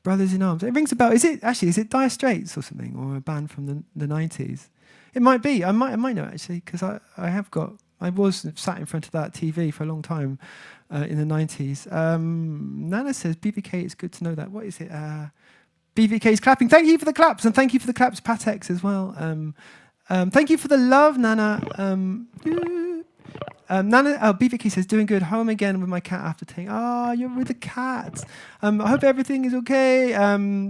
Brothers in Arms. It rings a bell. Is it Dire Straits or something, or a band from the 90s? It might be. I might know actually, because I was sat in front of that TV for a long time in the 90s. Nana says, BBK, it's good to know that. What is it? BVK is clapping. Thank you for the claps, and thank you for the claps, Patex, as well. Thank you for the love, Nana. BVK says, doing good. Home again with my cat after taking. Oh, you're with the cat. I hope everything is okay.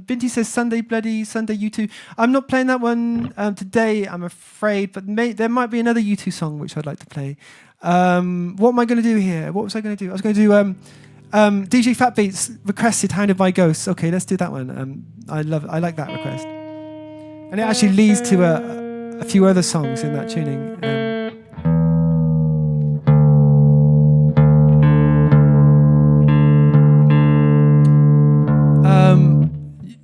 Binti says, Sunday, bloody Sunday, U2. I'm not playing that one today, I'm afraid, but there might be another U2 song which I'd like to play. What am I going to do here? What was I going to do? I was going to do... DJ Fat Beats requested Hounded by Ghosts. Okay, let's do that one. I like that request. And it actually leads to a few other songs in that tuning.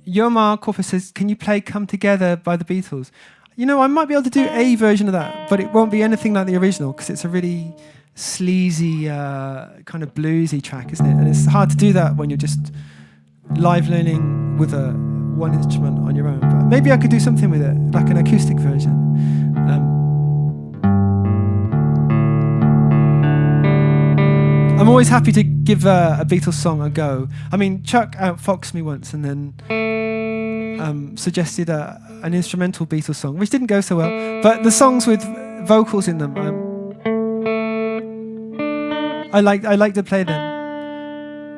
Yomar Corpus says, can you play Come Together by the Beatles? You know, I might be able to do a version of that, but it won't be anything like the original because it's a really sleazy, kind of bluesy track, isn't it? And it's hard to do that when you're just live learning with one instrument on your own. But maybe I could do something with it, like an acoustic version. I'm always happy to give a Beatles song a go. I mean, Chuck outfoxed me once and then suggested an instrumental Beatles song, which didn't go so well. But the songs with vocals in them, I like to play them.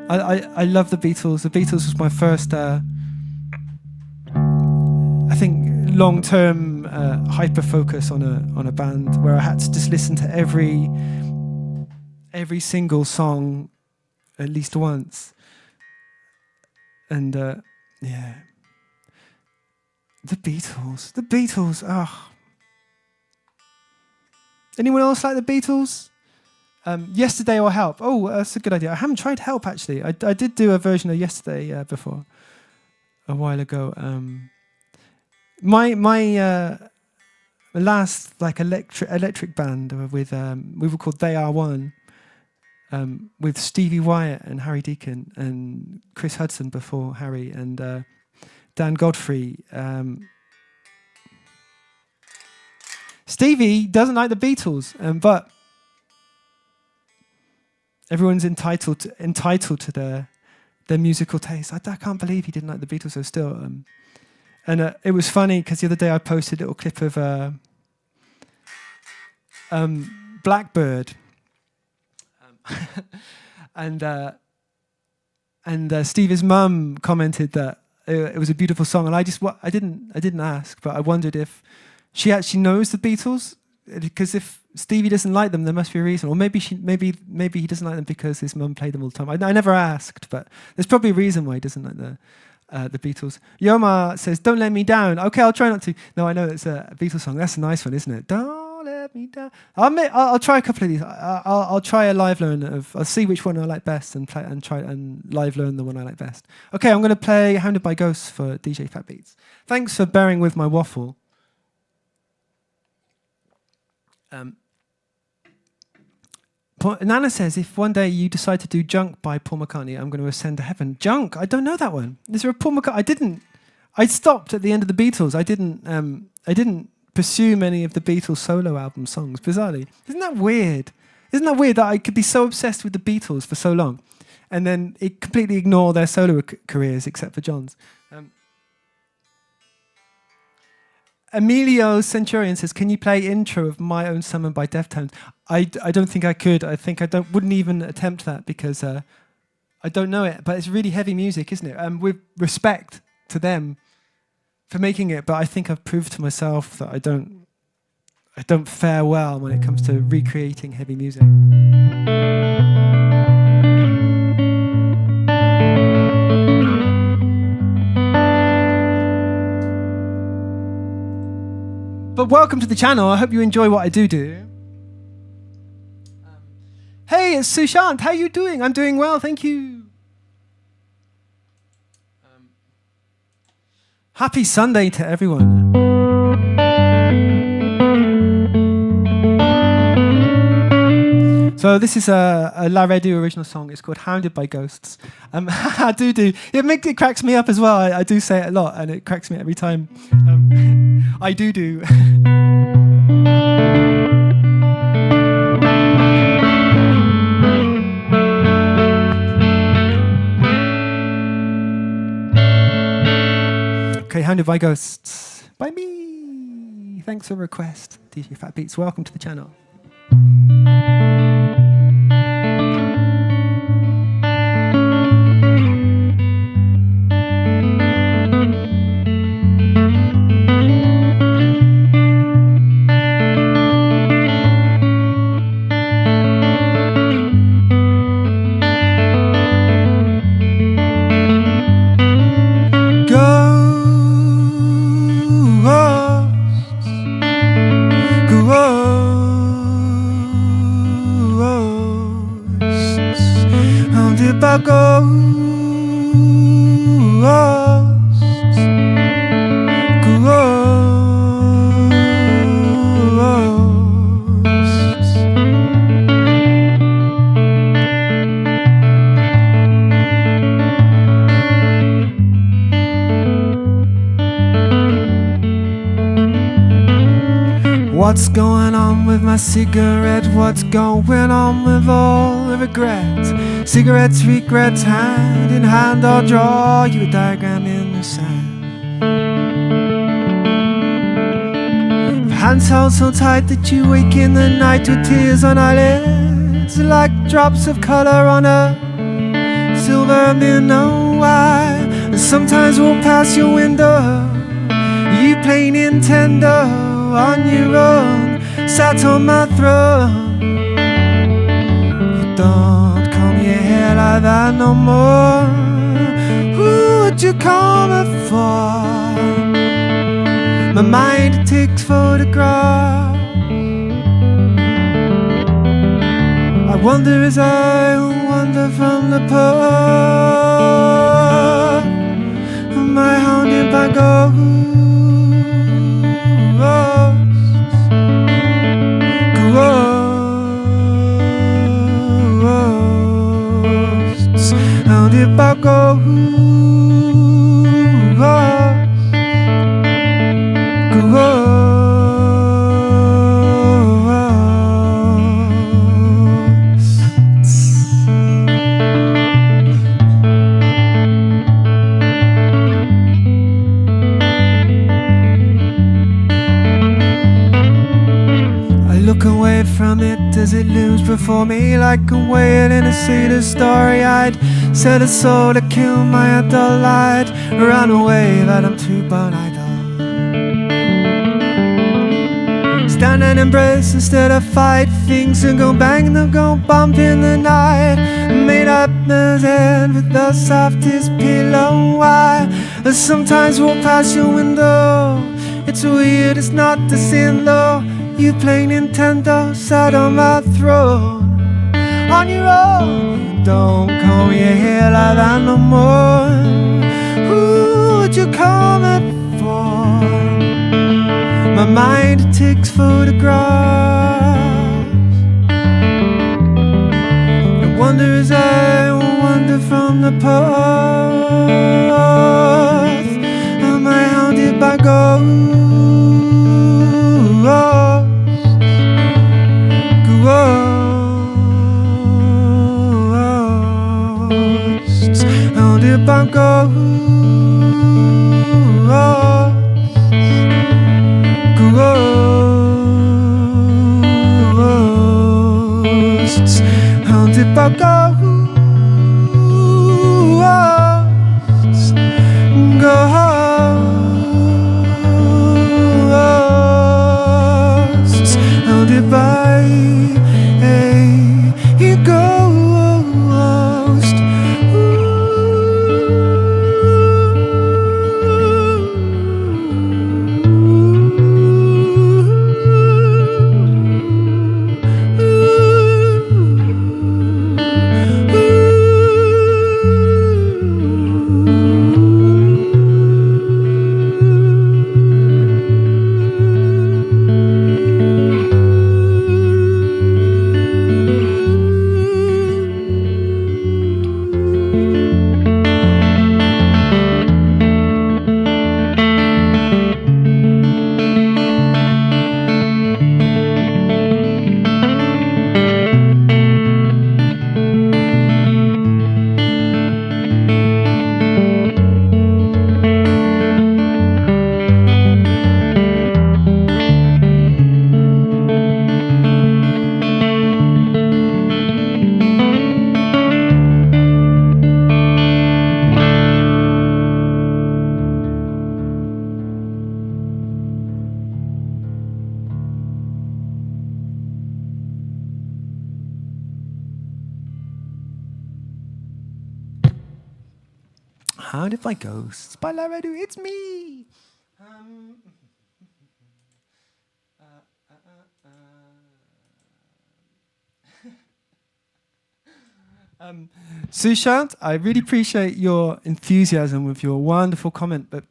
I love the Beatles. The Beatles was my first, I think, long-term hyper-focus on a band where I had to just listen to every single song at least once. And yeah, the Beatles. Oh. Anyone else like the Beatles? Yesterday or Help. Oh, that's a good idea. I haven't tried Help, actually. I did do a version of Yesterday before, a while ago. My last like electric band we were called They Are One, with Stevie Wyatt and Harry Deacon and Chris Hudson before Harry and Dan Godfrey. Stevie doesn't like the Beatles, but everyone's entitled to their musical taste. I can't believe he didn't like the Beatles, so still. And it was funny because the other day I posted a little clip of Blackbird, and Stevie's mum commented that it was a beautiful song, and I didn't ask, but I wondered if she actually knows the Beatles, because if Stevie doesn't like them, there must be a reason, or maybe he doesn't like them because his mum played them all the time. I never asked, but there's probably a reason why he doesn't like the Beatles. Yoma says, "Don't let me down." Okay, I'll try not to. No, I know it's a Beatles song. That's a nice one, isn't it? Don't let me down. I'll try a couple of these. I'll try a live learn of. I'll see which one I like best and try and live learn the one I like best. Okay, I'm going to play "Hounded by Ghosts" for DJ Fat Beats. Thanks for bearing with my waffle. Nana says, if one day you decide to do Junk by Paul McCartney, I'm going to ascend to heaven. Junk? I don't know that one. Is there a Paul McCartney? I stopped at the end of the Beatles. I didn't pursue many of the Beatles solo album songs, bizarrely. Isn't that weird? Isn't that weird that I could be so obsessed with the Beatles for so long and then completely ignore their solo careers except for John's? Emilio Centurion says, "Can you play intro of My Own Summer by Deftones?" I don't think I could. I think wouldn't even attempt that because I don't know it. But it's really heavy music, isn't it? With respect to them for making it, but I think I've proved to myself that I don't fare well when it comes to recreating heavy music. But welcome to the channel. I hope you enjoy what I do. Hey, it's Sushant. How are you doing? I'm doing well, thank you. Happy Sunday to everyone. So this is a LaRedoux original song. It's called "Hounded by Ghosts." I do. It cracks me up as well. I do say it a lot, and it cracks me every time. I do. Okay, "Hounded by Ghosts" by me. Thanks for the request, DJ Fat Beats. Welcome to the channel. What's going on with my cigarette? What's going on with all the regret? Cigarettes, regrets, hand in hand, I'll draw you a diagram in the sand. Hands held so tight that you wake in the night with tears on eyelids, like drops of color on a silver minnow wire. And sometimes walk past your window, you play Nintendo on your own, sat on my throne. You don't comb your hair like that no more. Who would you come it for? My mind takes photographs. I wonder as I wander from the pub. Am I hounded by ghosts? Hounded by ghosts. look away from it as it looms before me like a whale in a sea of story. I'd set a soul to kill my adult light, run away that I'm too bone idle. Stand and embrace instead of fight. Things will go bang, they'll go bump in the night. Made up the head with the softest pillow. I sometimes walk past your window. It's weird, it's not the sin though. You play Nintendo, sat on my throne. On your own, don't call me here like that no more. Who would you come it for? My mind takes photographs. I wonder as I wander from the path. Am I hounded by ghosts? Ghosts, hounded by ghosts. Ghosts, haunted by ghosts. Ghosts, haunted by a ghost. Hounded by Ghosts by LaRedoux. It's me. Shoutout, I really appreciate your enthusiasm with your wonderful comment, but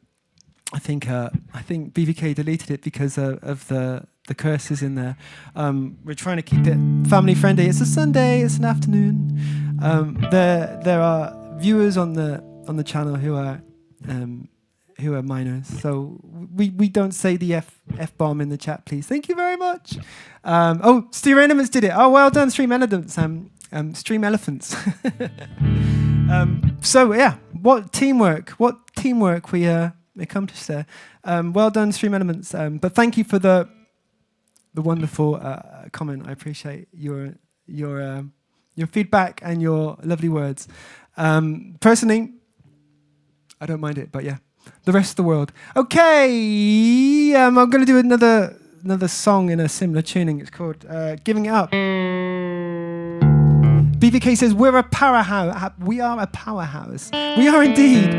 I think BVK deleted it because of the curses in there. We're trying to keep it family friendly. It's a Sunday. It's an afternoon. There are viewers on the channel who are minors, so we don't say the F bomb in the chat, please. Thank you very much. Oh, Stream Elements did it. Oh, well done, Stream Elements. Stream Elephants. So yeah, what teamwork we accomplished there. Well done, Stream Elements. But thank you for the wonderful comment. I appreciate your feedback and your lovely words. Personally, I don't mind it, but yeah, the rest of the world. Okay, I'm going to do another song in a similar tuning. It's called "Giving It Up." BVK says we're a powerhouse. We are a powerhouse. We are indeed.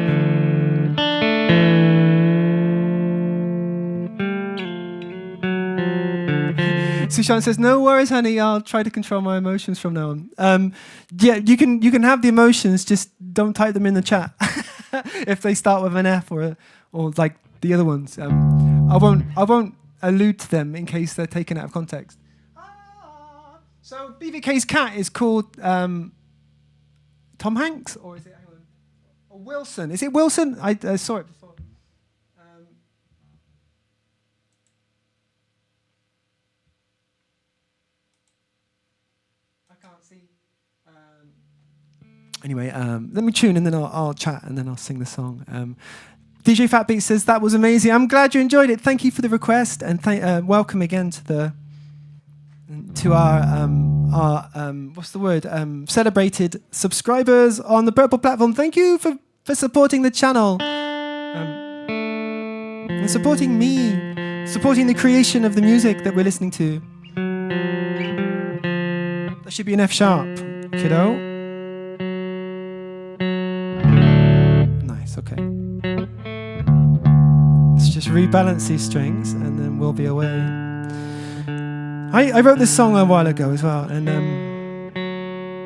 Sushan says, "No worries, honey. I'll try to control my emotions from now on." Yeah, you can have the emotions. Just don't type them in the chat if they start with an F or like the other ones. I won't allude to them in case they're taken out of context. So BVK's cat is called Tom Hanks, or is it? Hang on, or Wilson? Is it Wilson? I saw it before. I can't see. Anyway, let me tune and then I'll chat and then I'll sing the song. DJ Fatbeat says that was amazing. I'm glad you enjoyed it. Thank you for the request and welcome again to to our what's the word? Celebrated subscribers on the Purple platform. Thank you for supporting the channel. And supporting me, supporting the creation of the music that we're listening to. That should be an F sharp, kiddo. Nice, okay. Let's just rebalance these strings and then we'll be away. I wrote this song a while ago as well, and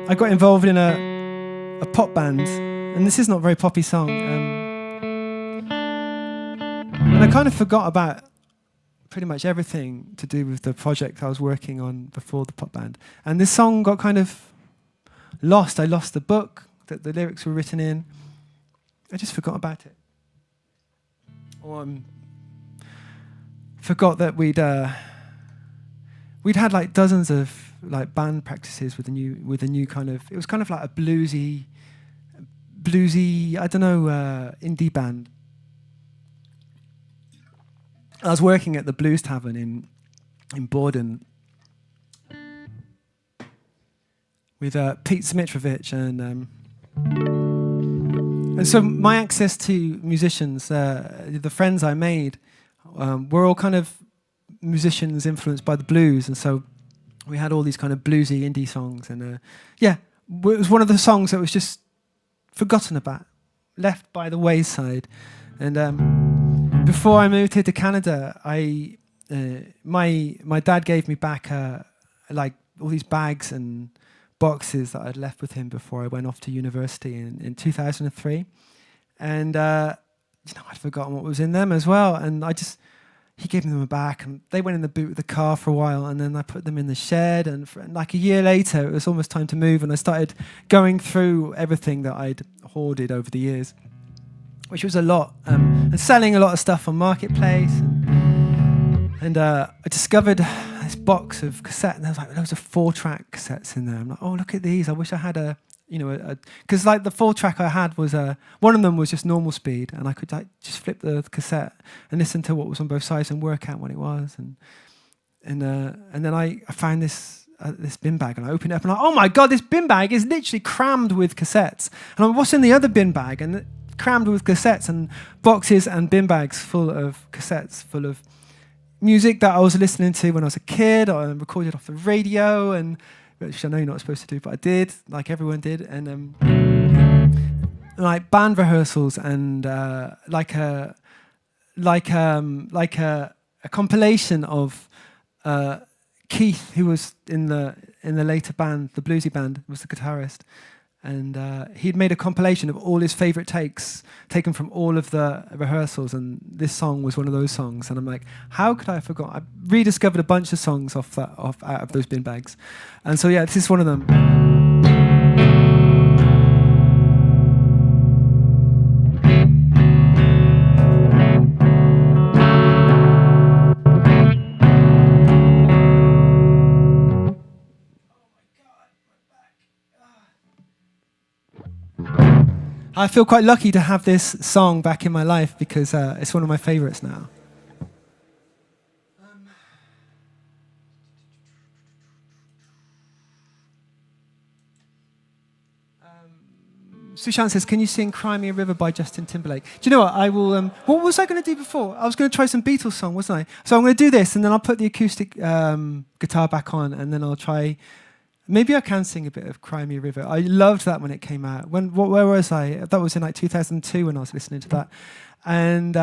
I got involved in a pop band, and this is not a very poppy song. And I kind of forgot about pretty much everything to do with the project I was working on before the pop band. And this song got kind of lost. I lost the book that the lyrics were written in. I just forgot about it. Or forgot that we'd had like dozens of like band practices with a new kind of, it was kind of like a bluesy, I don't know, indie band. I was working at the Blues Tavern in Borden with Pete Smitrovich, and so my access to musicians, the friends I made, were all kind of musicians influenced by the blues, and so we had all these kind of bluesy indie songs, and it was one of the songs that was just forgotten about, left by the wayside, and. Before I moved here to Canada, my dad gave me back like all these bags and boxes that I'd left with him before I went off to university in 2003, and I'd forgotten what was in them as well, and he gave me them back, and they went in the boot of the car for a while, and then I put them in the shed, and like a year later, it was almost time to move, and I started going through everything that I'd hoarded over the years, which was a lot, and selling a lot of stuff on Marketplace, and I discovered this box of cassettes, and there was like loads of 4-track cassettes in there. I'm like, oh, look at these! I wish I had because like the 4-track I had was one of them was just normal speed, and I could like just flip the cassette and listen to what was on both sides and work out what it was, and then I found this bin bag, and I opened it up, and oh my god, this bin bag is literally crammed with cassettes, and I'm what's in the other bin bag, and crammed with cassettes and boxes and bin bags full of cassettes, full of music that I was listening to when I was a kid, or recorded off the radio, and which I know you're not supposed to do, but I did, like everyone did, and like band rehearsals, and like a compilation of Keith, who was in the later band, the bluesy band, was the guitarist. And he'd made a compilation of all his favorite takes taken from all of the rehearsals, and this song was one of those songs. And I'm like, how could I have forgotten? I rediscovered a bunch of songs out of those bin bags, and so yeah, this is one of them. I feel quite lucky to have this song back in my life because it's one of my favorites now. Sushant says, can you sing Cry Me a River by Justin Timberlake? Do you know what? I will. What was I going to do before? I was going to try some Beatles song, wasn't I? So I'm going to do this, and then I'll put the acoustic guitar back on, and then I'll try. Maybe I can sing a bit of Cry Me a River. I loved that when it came out. Where was I? That was in like 2002 when I was listening to that. And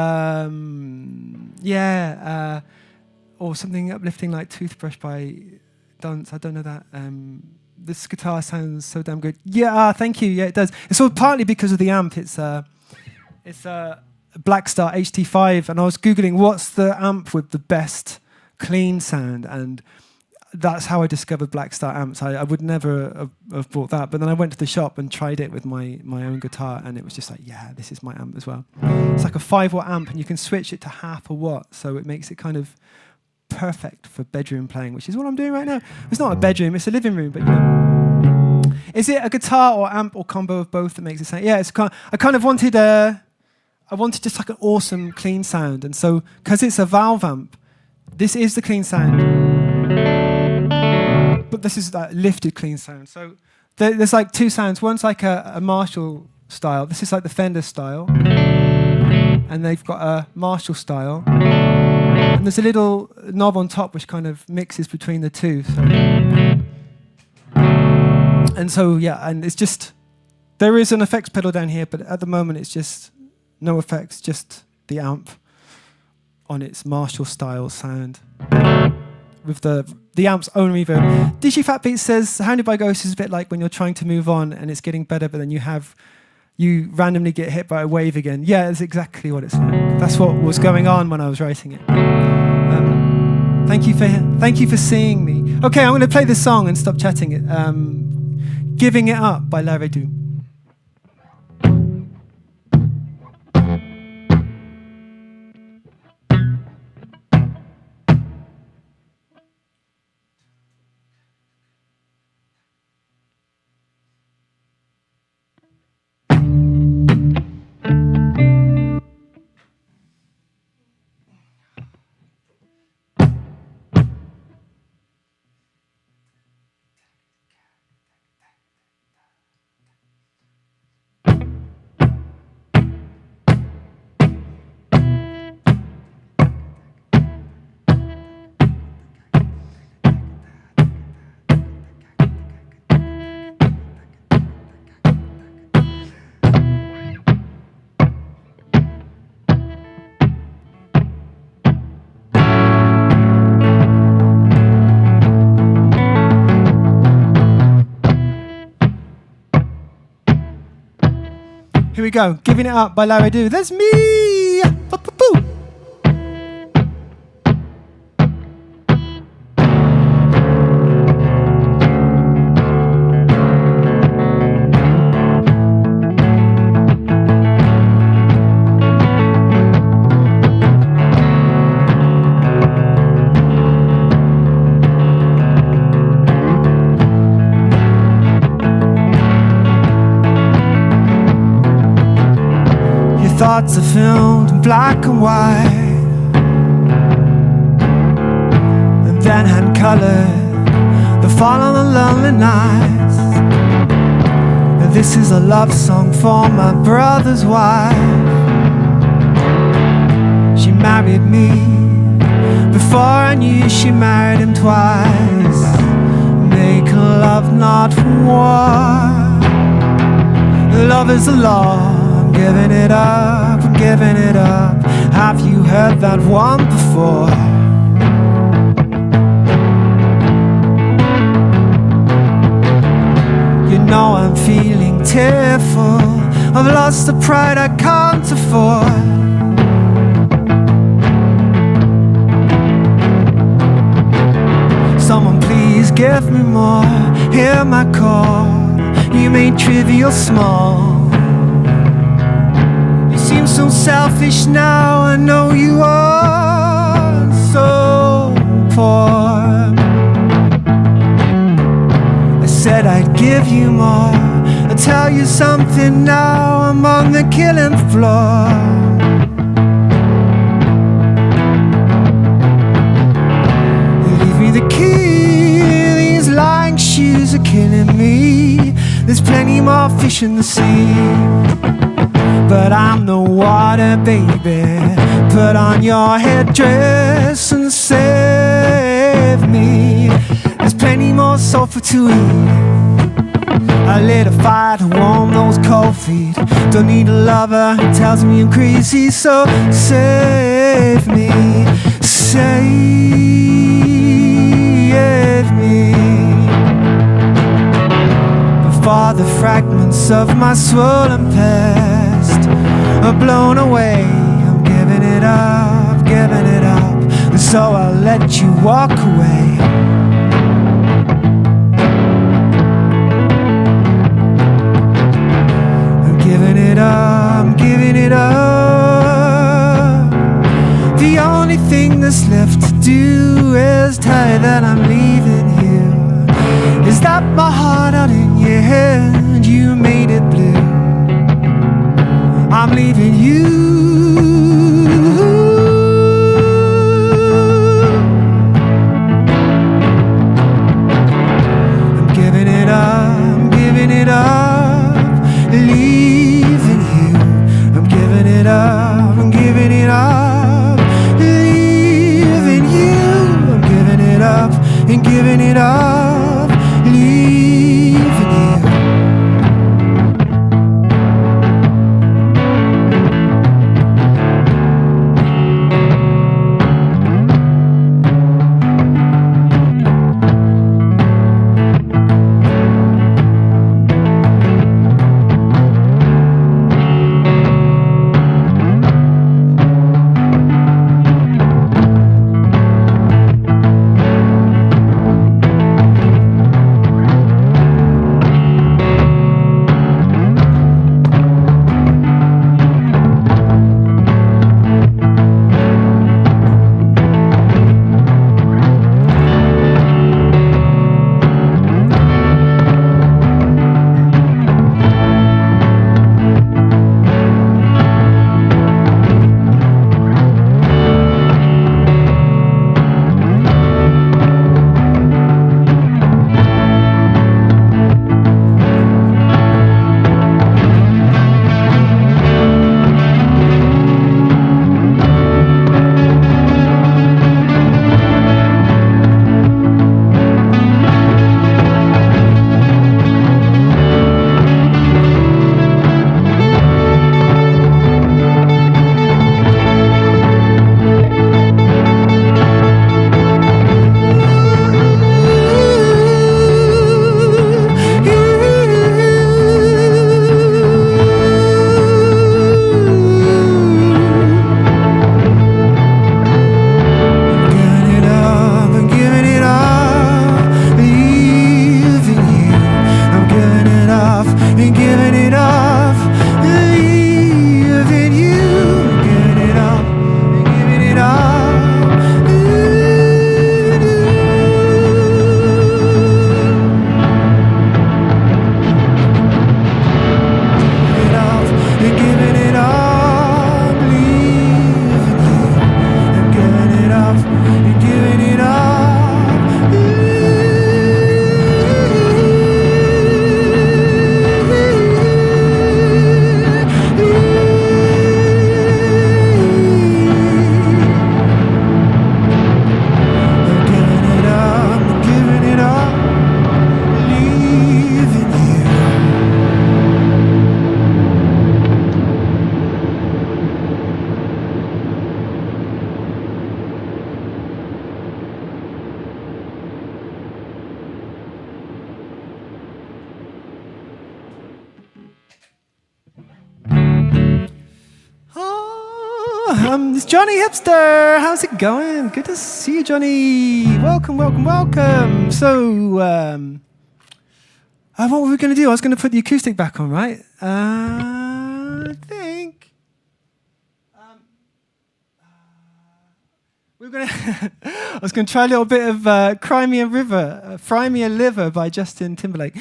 or something uplifting like Toothbrush by Dunce. I don't know that. This guitar sounds so damn good. Yeah, thank you. Yeah, it does. It's all partly because of the amp. It's a Blackstar HT5, and I was Googling what's the amp with the best clean sound, and that's how I discovered Blackstar amps. I would never have bought that, but then I went to the shop and tried it with my own guitar, and it was just like, yeah, this is my amp as well. It's like a 5-watt amp, and you can switch it to half a watt, so it makes it kind of perfect for bedroom playing, which is what I'm doing right now. It's not a bedroom, it's a living room, but you know. Is it a guitar or amp or combo of both that makes it sound? Yeah, I kind of wanted just like an awesome clean sound, and so because it's a valve amp, this is the clean sound. but this is that lifted clean sound. So there's like two sounds. One's like a Marshall style. This is like the Fender style. And they've got a Marshall style. And there's a little knob on top which kind of mixes between the two. And so, yeah, and it's just, there is an effects pedal down here, but at the moment it's just no effects, just the amp on its Marshall style sound with the amp's own reverb. DigiFat Beats says Hounded by Ghosts is a bit like when you're trying to move on and it's getting better, but then you randomly get hit by a wave again. Yeah, that's exactly what it's like. That's what was going on when I was writing it. Thank you for seeing me. Okay, I'm going to play this song and stop chatting. Giving It Up by LaRedoux. Here we go. Giving It Up by LaRedoux. That's me! Boo-boo-boo. Thoughts are filmed in black and white and then hand colored. The fall on the lonely nights. And this is a love song for my brother's wife. She married me before I knew she married him twice. Make love, not war. Love is the law. Giving it up, I'm giving it up. Have you heard that one before? You know I'm feeling tearful. I've lost the pride I can't afford. Someone please give me more. Hear my call. You made trivial small. Seem so selfish now, I know you are so poor. I said I'd give you more. I'll tell you something now, I'm on the killing floor. Leave me the key, these lying shoes are killing me. There's plenty more fish in the sea. But I'm the water, baby. Put on your headdress and save me. There's plenty more sulfur to eat. I lit a fire to warm those cold feet. Don't need a lover who tells me I'm crazy. So save me, save me. Before the fragments of my swollen past are blown away, I'm giving it up, giving it up. And so I'll let you walk away. I'm giving it up, I'm giving it up. The only thing that's left to do is tell you that I'm leaving here. Is that my heart out in your hand? You made it blue. I'm leaving you. It's Johnny Hipster. How's it going? Good to see you, Johnny. Welcome, welcome, welcome. So, what were we going to do? I was going to put the acoustic back on, right? I think we're going to. I was going to try a little bit of "Cry Me a River," "Fry Me a Liver" by Justin Timberlake.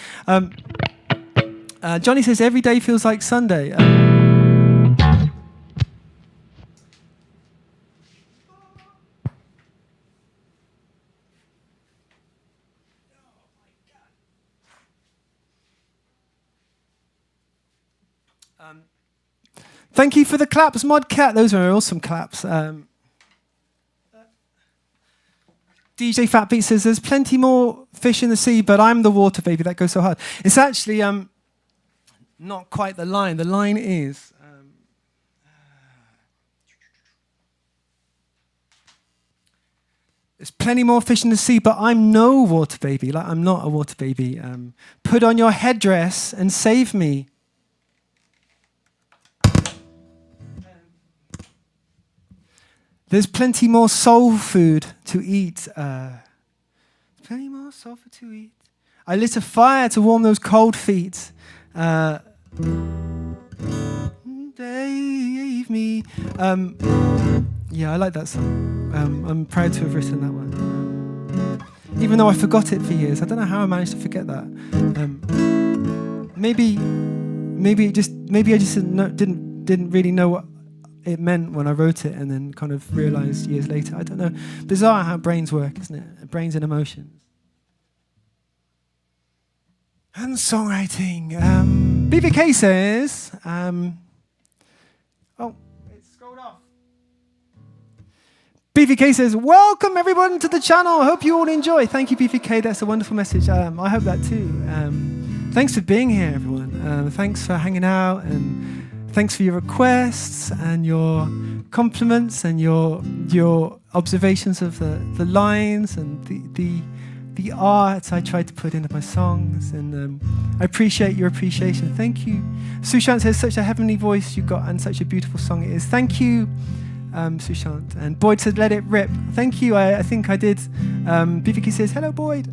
Johnny says every day feels like Sunday. Thank you for the claps, Modcat. Those are awesome claps. DJ Fat Beat says, there's plenty more fish in the sea, but I'm the water baby. That goes so hard. It's actually not quite the line. The line is... there's plenty more fish in the sea, but I'm no water baby. Like, I'm not a water baby. Put on your headdress and save me. There's plenty more soul food to eat. Plenty more soul food to eat. I lit a fire to warm those cold feet. Save me. Yeah, I like that song. I'm proud to have written that one. Even though I forgot it for years. I don't know how I managed to forget that. Maybe I just didn't really know what it meant when I wrote it, and then kind of realised years later. I don't know. Bizarre how brains work, isn't it? Brains and emotions. And songwriting. BVK says, it's scrolled off. BVK says, welcome everyone to the channel. I hope you all enjoy. Thank you, BVK. That's a wonderful message. I hope that too. Thanks for being here, everyone. Thanks for hanging out, and thanks for your requests and your compliments and your observations of the lines and the art I tried to put into my songs. And I appreciate your appreciation. Thank you. Sushant says, such a heavenly voice you got and such a beautiful song it is. Thank you, Sushant. And Boyd said, let it rip. Thank you. I think I did. BVK says, hello, Boyd.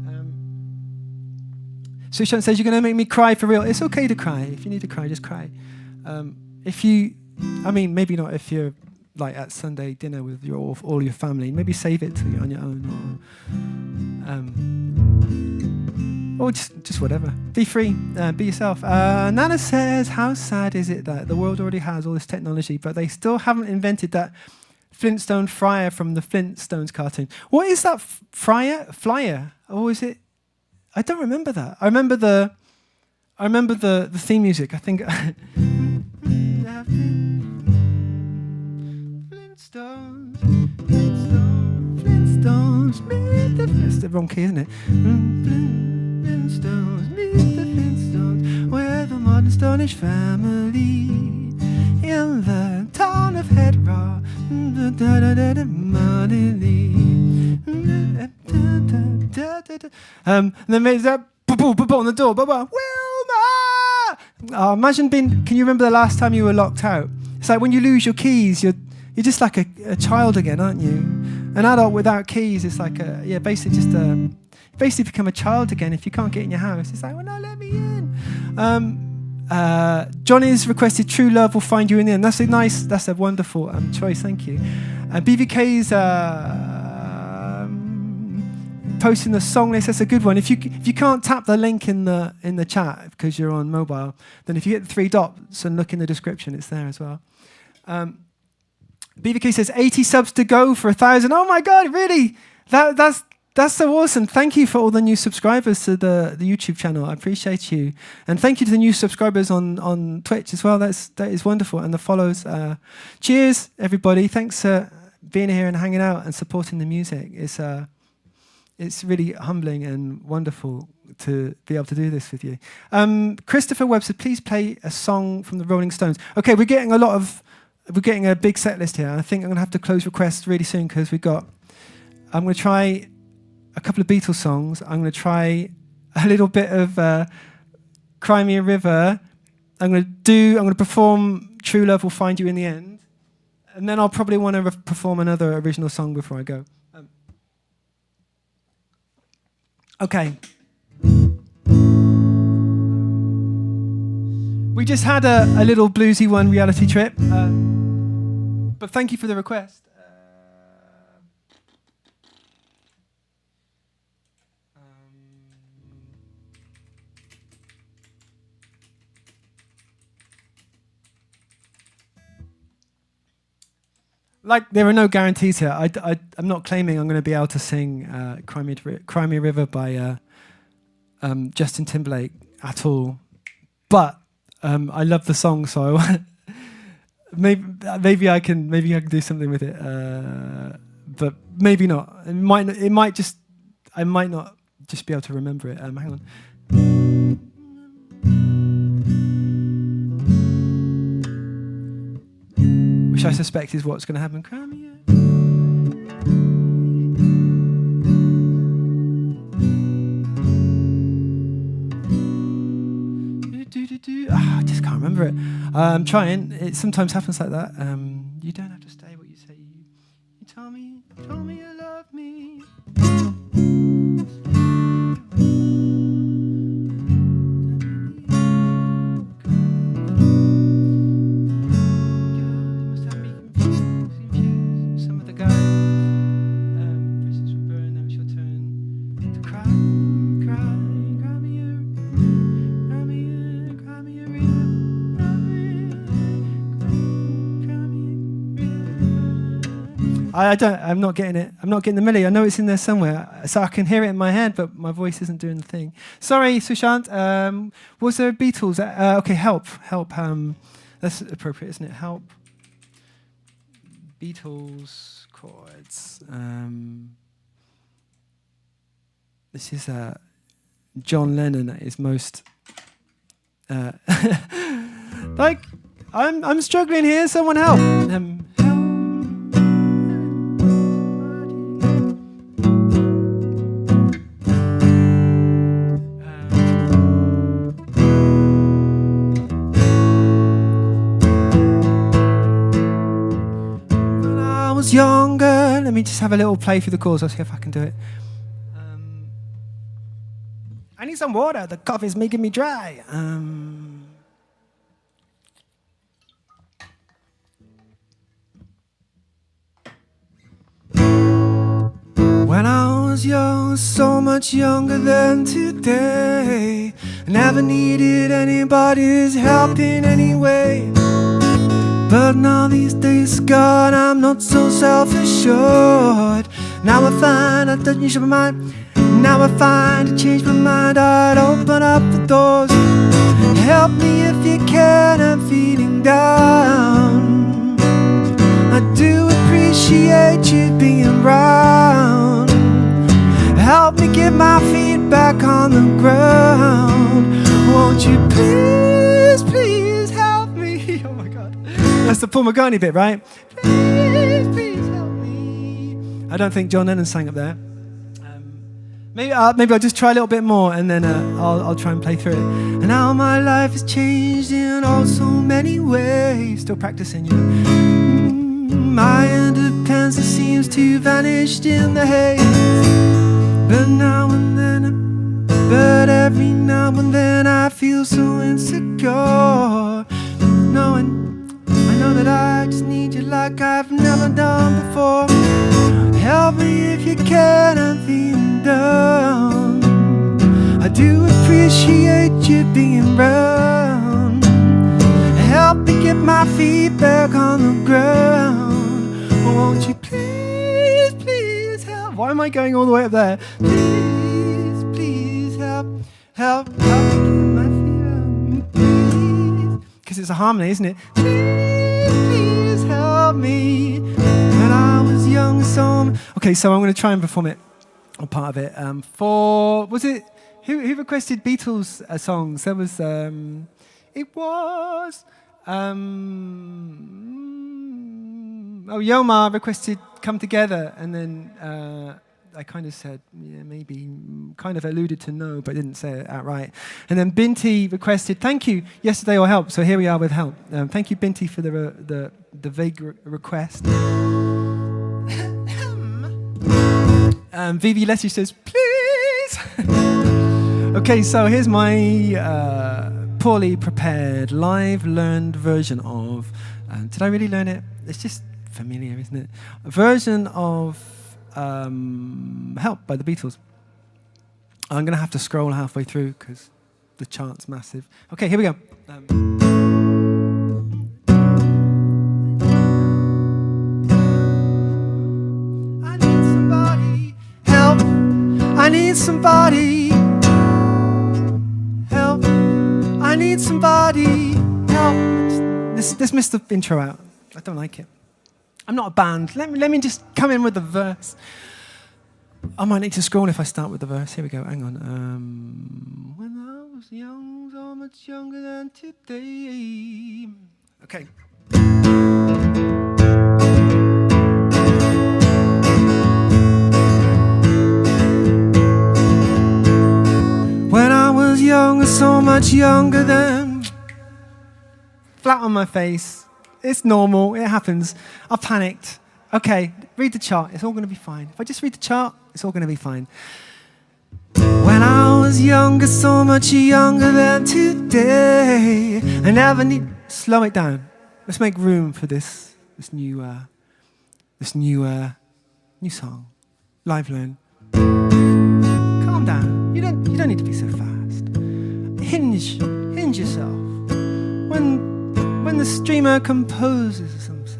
Sushant says, you're going to make me cry for real. It's okay to cry. If you need to cry, just cry. Maybe not if you're like at Sunday dinner with all your family. Maybe save it till you're on your own, or just whatever. Be free, be yourself. Nana says, how sad is it that the world already has all this technology, but they still haven't invented that Flintstone fryer from the Flintstones cartoon? What is that flyer? Or is it? I don't remember that. I remember the theme music. I think. Flintstones, meet the Flintstones. It's the wrong key, isn't it? Flintstones, meet the Flintstones. We're the modern Stonish family in the town of Hedra. And then there's that on the door. Wilma! Oh, can you remember the last time you were locked out? It's like when you lose your keys, you're just like a child again, aren't you? An adult without keys is like basically become a child again if you can't get in your house. It's like, well, no, let me in. Johnny's requested "True Love Will Find You in the End." That's a wonderful choice. Thank you. BVK's posting the song list. That's a good one. If you can't tap the link in the chat because you're on mobile, then if you hit the 3 dots and look in the description, it's there as well. BVK says 80 subs to go for 1,000. Oh my God, really? That's so awesome. Thank you for all the new subscribers to the YouTube channel. I appreciate you. And thank you to the new subscribers on Twitch as well. That is wonderful. And the follows. Cheers, everybody. Thanks for being here and hanging out and supporting the music. It's really humbling and wonderful to be able to do this with you. Christopher Webb said, please play a song from the Rolling Stones. Okay, we're getting a big set list here. I think I'm going to have to close requests really soon because I'm going to try a couple of Beatles songs. I'm going to try a little bit of Cry Me a River. I'm going to perform True Love Will Find You in the End. And then I'll probably want to perform another original song before I go. Okay. We just had a little bluesy one, Reality Trip. But thank you for the request. Like, there are no guarantees here. I'm not claiming I'm going to be able to sing Cry Me a River by Justin Timberlake at all. But I love the song, so maybe I can do something with it. But maybe not. I might not just be able to remember it. Hang on. Which I suspect is what's going to happen. Cry me a I just can't remember it. I'm trying. It sometimes happens like that. You don't have to stay what you say. You told me you love me. Some of the guys. Prisons will burn. Now it's your turn to cry. I'm not getting it. I'm not getting the melody. I know it's in there somewhere, so I can hear it in my head, but my voice isn't doing the thing. Sorry, Sushant. Was there Beatles? Okay, help. That's appropriate, isn't it? Help. Beatles chords. This is John Lennon at his most. Like, I'm struggling here. Someone help. Younger. Let me just have a little play through the chords. I'll see if I can do it. I need some water. The coffee's making me dry. When I was young, so much younger than today, I never needed anybody's help in any way. But now these days gone, I'm not so self-assured. Now I find I don't change my mind. Now I find to change my mind, I'd open up the doors. Help me if you can, I'm feeling down. I do appreciate you being around. Help me get my feet back on the ground. Won't you please, please help me? Oh my God. That's the Paul McCartney bit, right? Please, please help me. I don't think John Lennon sang up there. Maybe I'll just try a little bit more, and then I'll try and play through it. And now my life has changed in all so many ways. Still practicing, you know. My independence seems to have vanished in the haze. But every now and then I feel so insecure. I know that I just need you like I've never done before. Help me if you can, I'm feeling down. I do appreciate you being around. Help me get my feet back on the ground. Won't you please, please help? Why am I going all the way up there? Please, please help me get my feet up. Please, because it's a harmony, isn't it? Please help me. When I was young, okay, so I'm going to try and perform it, or part of it. Was it who requested Beatles songs? There was Yomar requested "Come Together," and then I kind of said, yeah, maybe, kind of alluded to no, but didn't say it outright. And then Binti requested, thank you, yesterday or help. So here we are with help. Thank you, Binti, for the vague request. Vivi Leslie says, please. Okay, so here's my poorly prepared, live learned version of, did I really learn it? It's just familiar, isn't it? A version of Help by the Beatles. I'm going to have to scroll halfway through because the chart's massive. Okay, here we go. I need somebody, help. I need somebody, help. I need somebody, help. This missed the intro out. I don't like it. I'm not a band. Let me just come in with the verse. I might need to scroll if I start with the verse. Here we go. Hang on. When I was young, so much younger than today. Okay. When I was young, so much younger than. Flat on my face. It's normal, it happens. I panicked. Okay, read the chart, it's all gonna be fine. If I just read the chart, it's all gonna be fine. When I was younger, so much younger than today, I never need, slow it down. Let's make room for this new song. Live learn. Calm down, you don't need to be so fast. Hinge yourself. When the streamer composes themselves.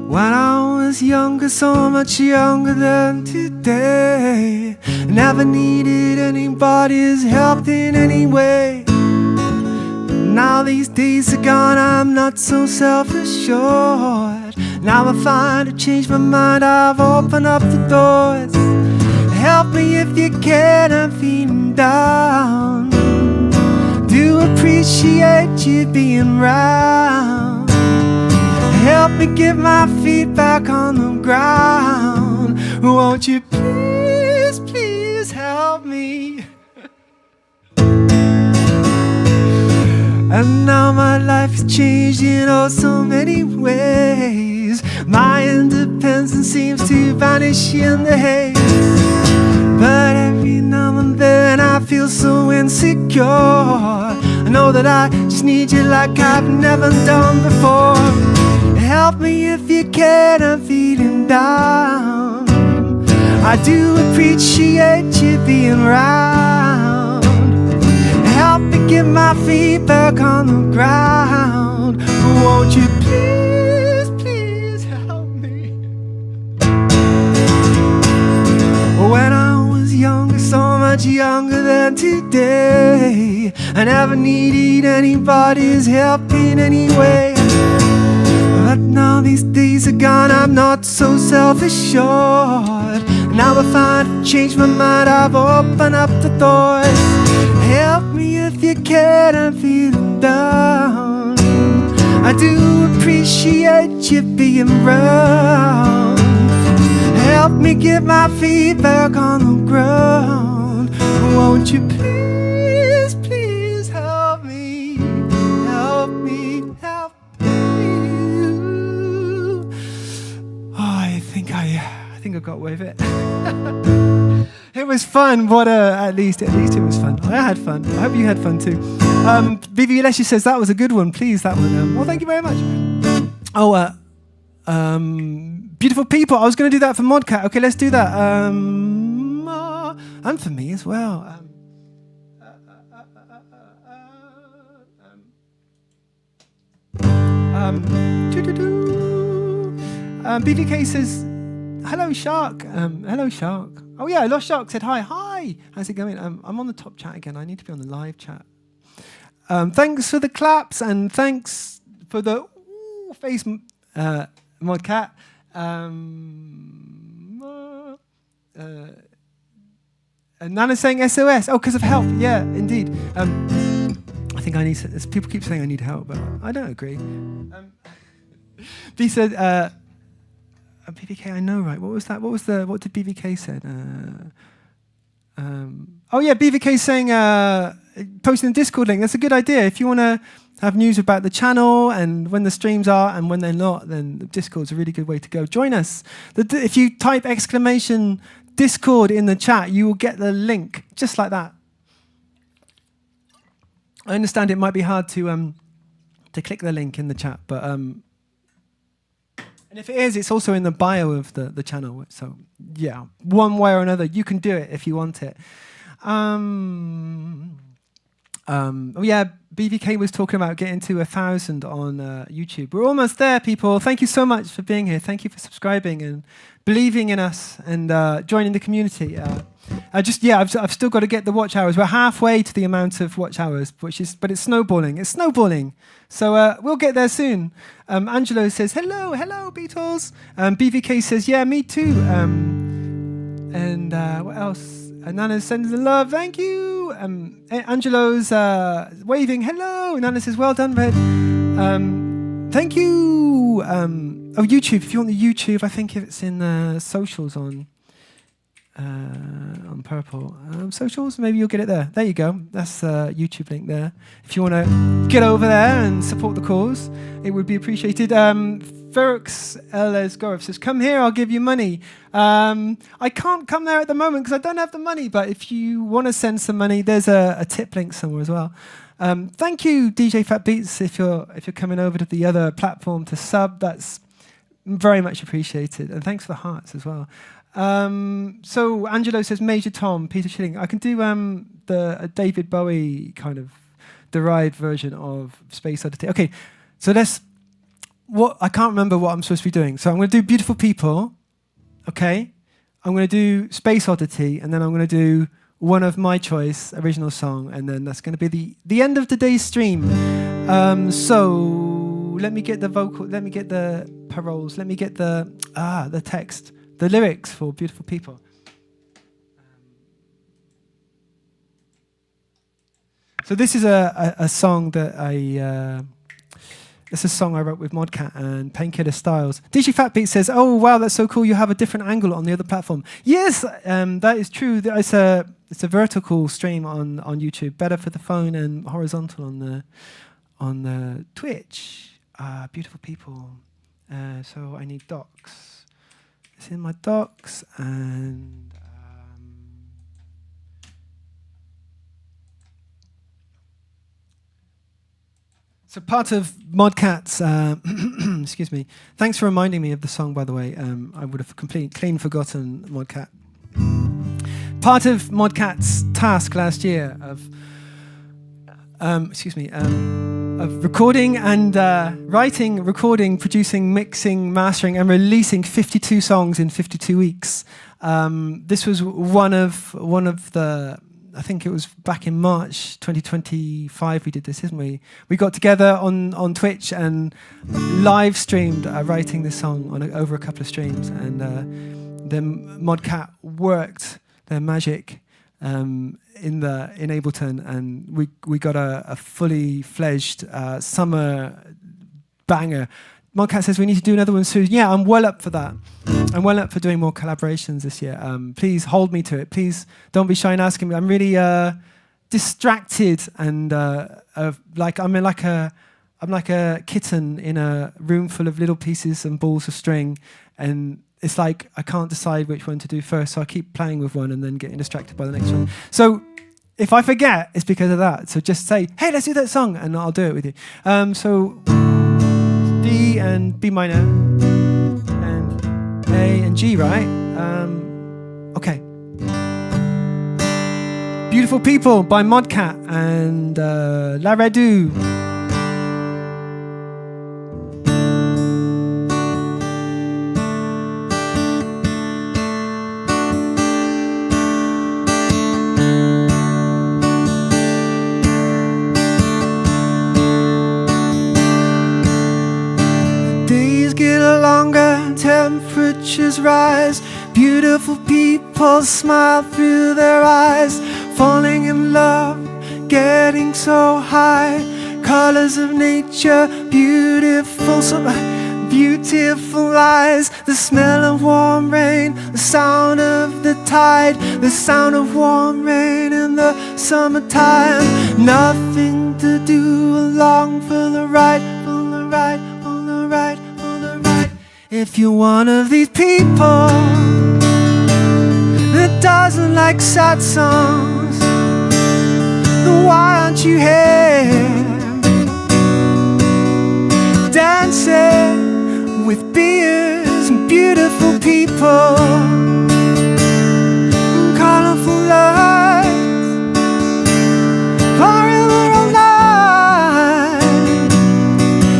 When I was younger, so much younger than today, I never needed anybody's help in any way. Now these days are gone, I'm not so self-assured. Now I find I've changed my mind, I've opened up the doors. Help me if you can, I'm feeling down. Do appreciate you being round. Help me get my feet back on the ground. Won't you please, please help me? And now my life has changed in oh so many ways. My independence seems to vanish in the haze. But every now and then I feel so insecure. I know that I just need you like I've never done before. Help me if you can, I'm feeling down. I do appreciate you being around. Help me get my feet back on the ground. Won't you please, please help me? When I was younger, so much younger than today, I never needed anybody's help in any way. But now these days are gone, I'm not so self-assured. Now I find I've changed my mind, I've opened up the doors. Help me if you can, I'm feeling down. I do appreciate you being around. Help me get my feet back on the ground. Won't you please, please help me? Help me, help you. Oh, I think I got away with it. It was fun. At least it was fun. I had fun. I hope you had fun too. Vivi Leslie says that was a good one. Please, that one. Well, thank you very much. Oh, beautiful people. I was going to do that for Modcat. Okay, let's do that. And for me as well. BVK says, hello, Shark. Hello, Shark. Oh, yeah, Lost Shark said hi. Hi. How's it going? I'm on the top chat again. I need to be on the live chat. Thanks for the claps and thanks for the face Modcat. And Nana's saying SOS. Oh, because of help. Yeah, indeed. I think I need. People keep saying I need help, but I don't agree. B said, BVK, I know, right? What was that? What did BVK said? Oh yeah, BVK saying, posting the Discord link. That's a good idea. If you want to have news about the channel and when the streams are and when they're not, then the Discord's a really good way to go. Join us. If you type exclamation Discord in the chat, you will get the link, just like that. I understand it might be hard to click the link in the chat, but and if it is, it's also in the bio of the channel. So yeah, one way or another, you can do it if you want it. Oh yeah, BVK was talking about getting to 1,000 on YouTube. We're almost there, people. Thank you so much for being here. Thank you for subscribing and believing in us and joining the community. I've still got to get the watch hours. We're halfway to the amount of watch hours, but it's snowballing. It's snowballing. So we'll get there soon. Angelo says, hello, Beatles. BVK says, yeah, me too. And what else? Nana sends the love, thank you. Angelo's waving, hello. Nana says, well done, Red. Thank you. YouTube, if you want the YouTube, I think it's in the socials on purple. Socials, maybe you'll get it there. There you go. That's the YouTube link there. If you want to get over there and support the cause, it would be appreciated. Ferox Elesgorov says, come here, I'll give you money. I can't come there at the moment because I don't have the money, but if you want to send some money, there's a tip link somewhere as well. Thank you, DJ Fat Beats, if you're coming over to the other platform to sub. That's very much appreciated. And thanks for the hearts as well. So Angelo says, Major Tom, Peter Schilling. I can do a David Bowie kind of derived version of Space Oddity. Okay, so I can't remember what I'm supposed to be doing. So I'm going to do Beautiful People, okay? I'm going to do Space Oddity, and then I'm going to do one of my choice, original song, and then that's going to be the end of today's stream. So let me get the vocal, let me get the paroles, let me get the text, the lyrics for Beautiful People. So this is a song that it's a song I wrote with Modcat and Painkiller Styles. DJ Fatbeat says, oh, wow, that's so cool. You have a different angle on the other platform. Yes, that is true. It's a vertical stream on YouTube, better for the phone and horizontal on the Twitch. Beautiful People. So I need docs. It's in my docs and... So part of Modcat's, excuse me, thanks for reminding me of the song, by the way. I would have clean forgotten Modcat. Part of Modcat's task last year of recording and writing, recording, producing, mixing, mastering, and releasing 52 songs in 52 weeks. This was one of the... I think it was back in March 2025 we did this, isn't we? We got together on Twitch and live streamed writing this song over a couple of streams. And then Modcat worked their magic in Ableton, and we got a fully fledged summer banger. Modcat says we need to do another one soon. Yeah, I'm well up for that. I'm well up for doing more collaborations this year. Please hold me to it. Please don't be shy in asking me. I'm really distracted and I'm like a kitten in a room full of little pieces and balls of string, and it's like I can't decide which one to do first. So I keep playing with one and then getting distracted by the next one. So if I forget, it's because of that. So just say, hey, let's do that song, and I'll do it with you. So. D and B minor and A and G, right? Okay. Beautiful People by Modcat and LaRedoux. Temperatures rise, beautiful people smile through their eyes, falling in love, getting so high, colors of nature, beautiful, so beautiful eyes, the smell of warm rain, the sound of the tide, the sound of warm rain in the summertime. Nothing to do, along for the ride, for the ride, for the ride, for the ride. If you're one of these people that doesn't like sad songs, then why aren't you here dancing with beers and beautiful people and colorful lights forever all night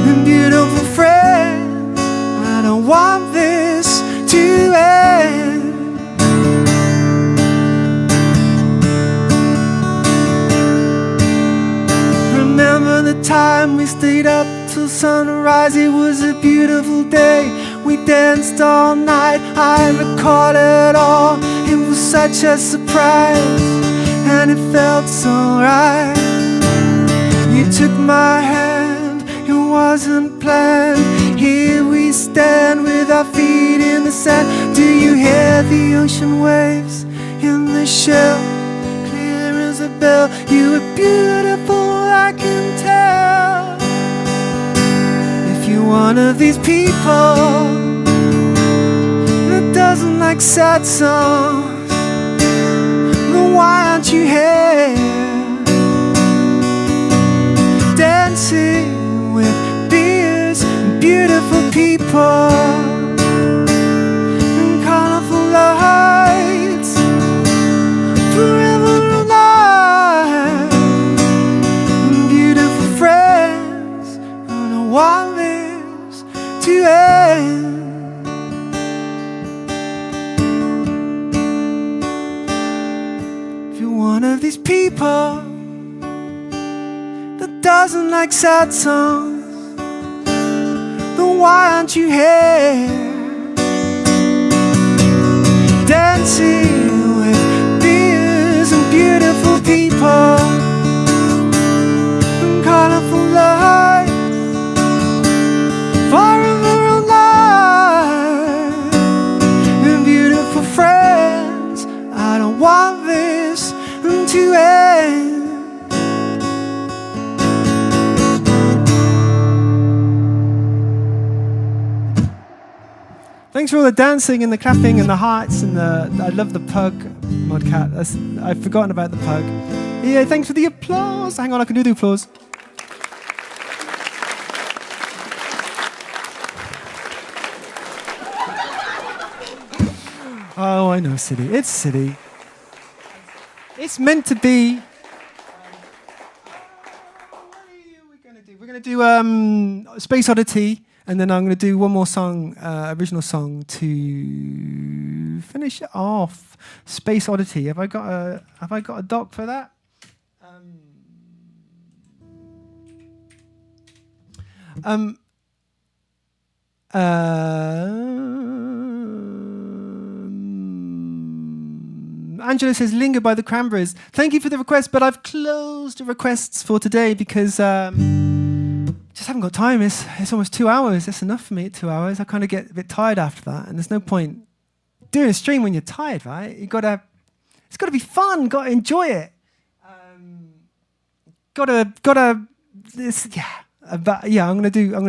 and beautiful friends? I don't want this to end. Remember the time we stayed up till sunrise? It was a beautiful day. We danced all night. I recall it all. It was such a surprise, and it felt so right. You took my hand, it wasn't planned. Here we stand with our feet in the sand. Do you hear the ocean waves in the shell? Clear as a bell. You were beautiful, I can tell. If you're one of these people that doesn't like sad songs, then why aren't you here dancing with beers and beautiful people and colorful lights forever all night and beautiful friends? I don't want this to end. If you're one of these people that doesn't like sad songs, then why aren't you here dancing with beers and beautiful people and colorful lights forever all night and beautiful friends? I don't want this to end. Thanks for all the dancing and the clapping and the hearts and the. I love the pug, Modcat. I've forgotten about the pug. Yeah, thanks for the applause. Hang on, I can do the applause. Oh, I know, silly. It's silly. It's meant to be. What are we going to do? We're going to do Space Oddity. And then I'm going to do one more song, original song, to finish it off. Space Oddity. Have I got a doc for that? Angela says, "Linger by the Cranberries." Thank you for the request, but I've closed the requests for today because just haven't got time. It's almost 2 hours. That's enough for me at 2 hours. I kind of get a bit tired after that, and there's no point doing a stream when you're tired, right? It's got to be fun. Got to enjoy it. I'm gonna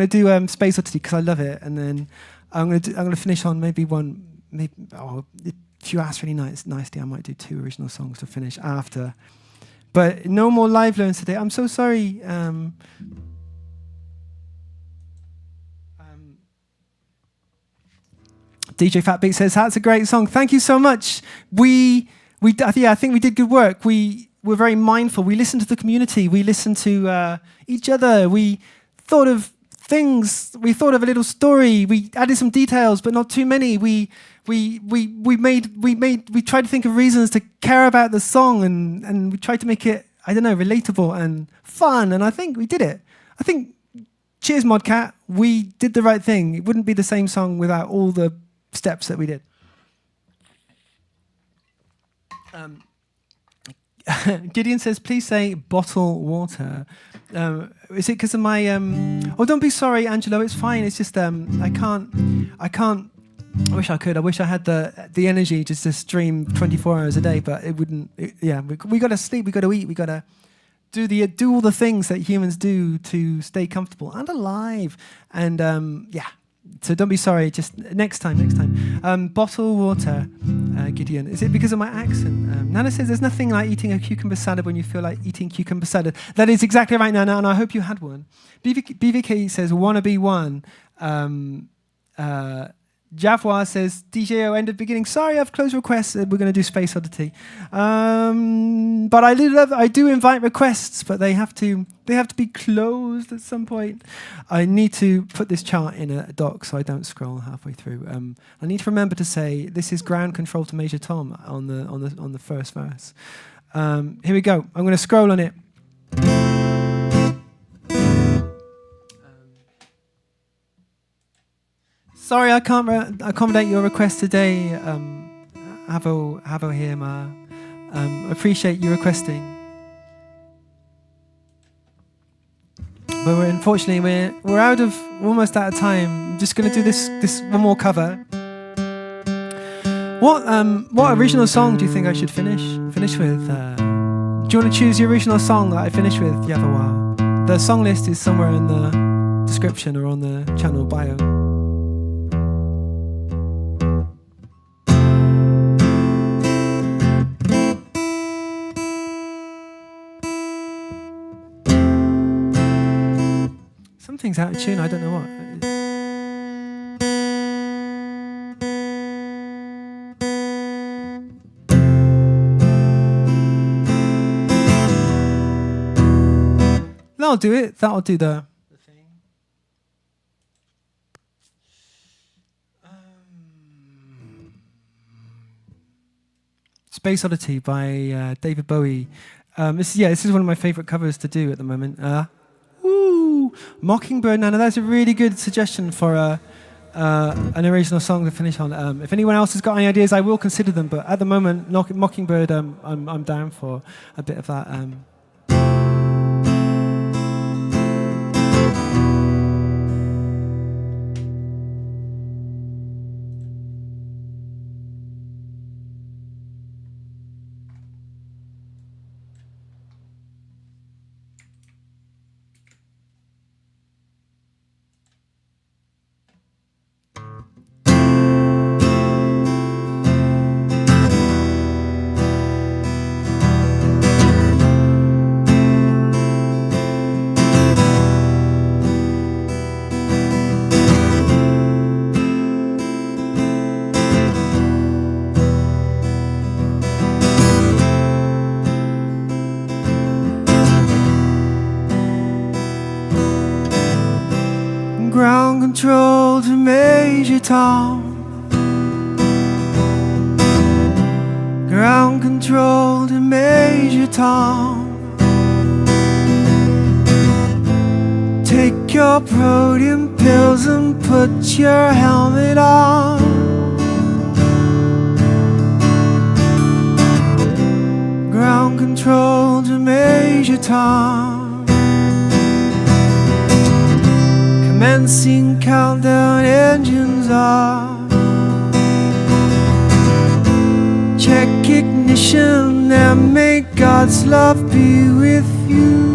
do Space Oddity because I love it, and then I'm gonna finish on if you ask really nicely, I might do 2 original songs to finish after. But no more live learns today. I'm so sorry. DJ Fatbeat says, that's a great song. Thank you so much. I think we did good work. We were very mindful. We listened to the community. We listened to each other. We thought of things. We thought of a little story. We added some details, but not too many. We tried to think of reasons to care about the song, and we tried to make it, I don't know, relatable and fun. And I think we did it. I think, cheers, Modcat. We did the right thing. It wouldn't be the same song without all the steps that we did. Gideon says, please say bottle water. Is it because of my... Oh, don't be sorry, Angelo. It's fine. It's just I can't... I wish I could. I wish I had the energy just to stream 24 hours a day, but it wouldn't... yeah, we got to sleep. We got to eat. We got to do all the things that humans do to stay comfortable and alive. And yeah. So don't be sorry, just next time. Bottle water, Gideon. Is it because of my accent? Nana says there's nothing like eating a cucumber salad when you feel like eating cucumber salad. That is exactly right, Nana, and I hope you had one. BVK says, wanna be one. Javois says, DJO, end of beginning. Sorry, I've closed requests. We're going to do Space Oddity. But I do invite requests, but they have to be closed at some point. I need to put this chart in a doc so I don't scroll halfway through. I need to remember to say this is ground control to Major Tom on the first verse. Here we go. I'm going to scroll on it. Sorry, I can't accommodate your request today, Havo here, Ma. Appreciate you requesting. But unfortunately, we're almost out of time. I'm just going to do this one more cover. What original song do you think I should finish with? Do you want to choose the original song that I finish with, Yavawa? The song list is somewhere in the description or on the channel bio. Something's out of tune, I don't know what. That'll do it. That'll do the thing. Space Oddity by David Bowie. This is one of my favorite covers to do at the moment. Mockingbird, Nana, that's a really good suggestion for an original song to finish on. If anyone else has got any ideas, I will consider them, but at the moment, Mockingbird, I'm down for a bit of that. Ground control to Major Tom. Ground control to Major Tom. Take your protein pills and put your helmet on. Ground control to Major Tom. Commencing countdown, engines off. Check ignition and may God's love be with you.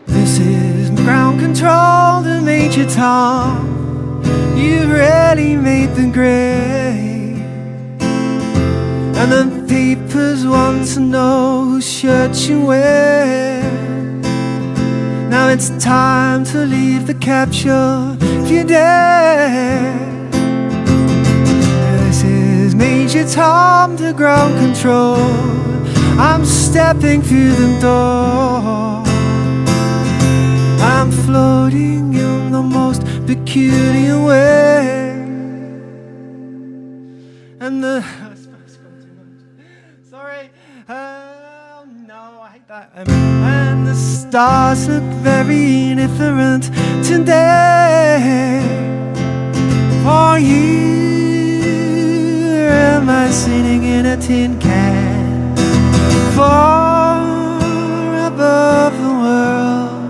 This is ground control to Major Tom. You've really made the grade. And the papers want to know whose shirt you wear. Now it's time to leave the capsule if you dare. This is Major Tom to ground control. I'm stepping through the door. I'm floating in the most peculiar way. And the... Sorry. No, I hate that. And the stars look very different today. For you. am I sitting in a tin can, far above the world.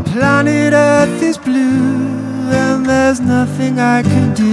Planet Earth is blue, and there's nothing I can do.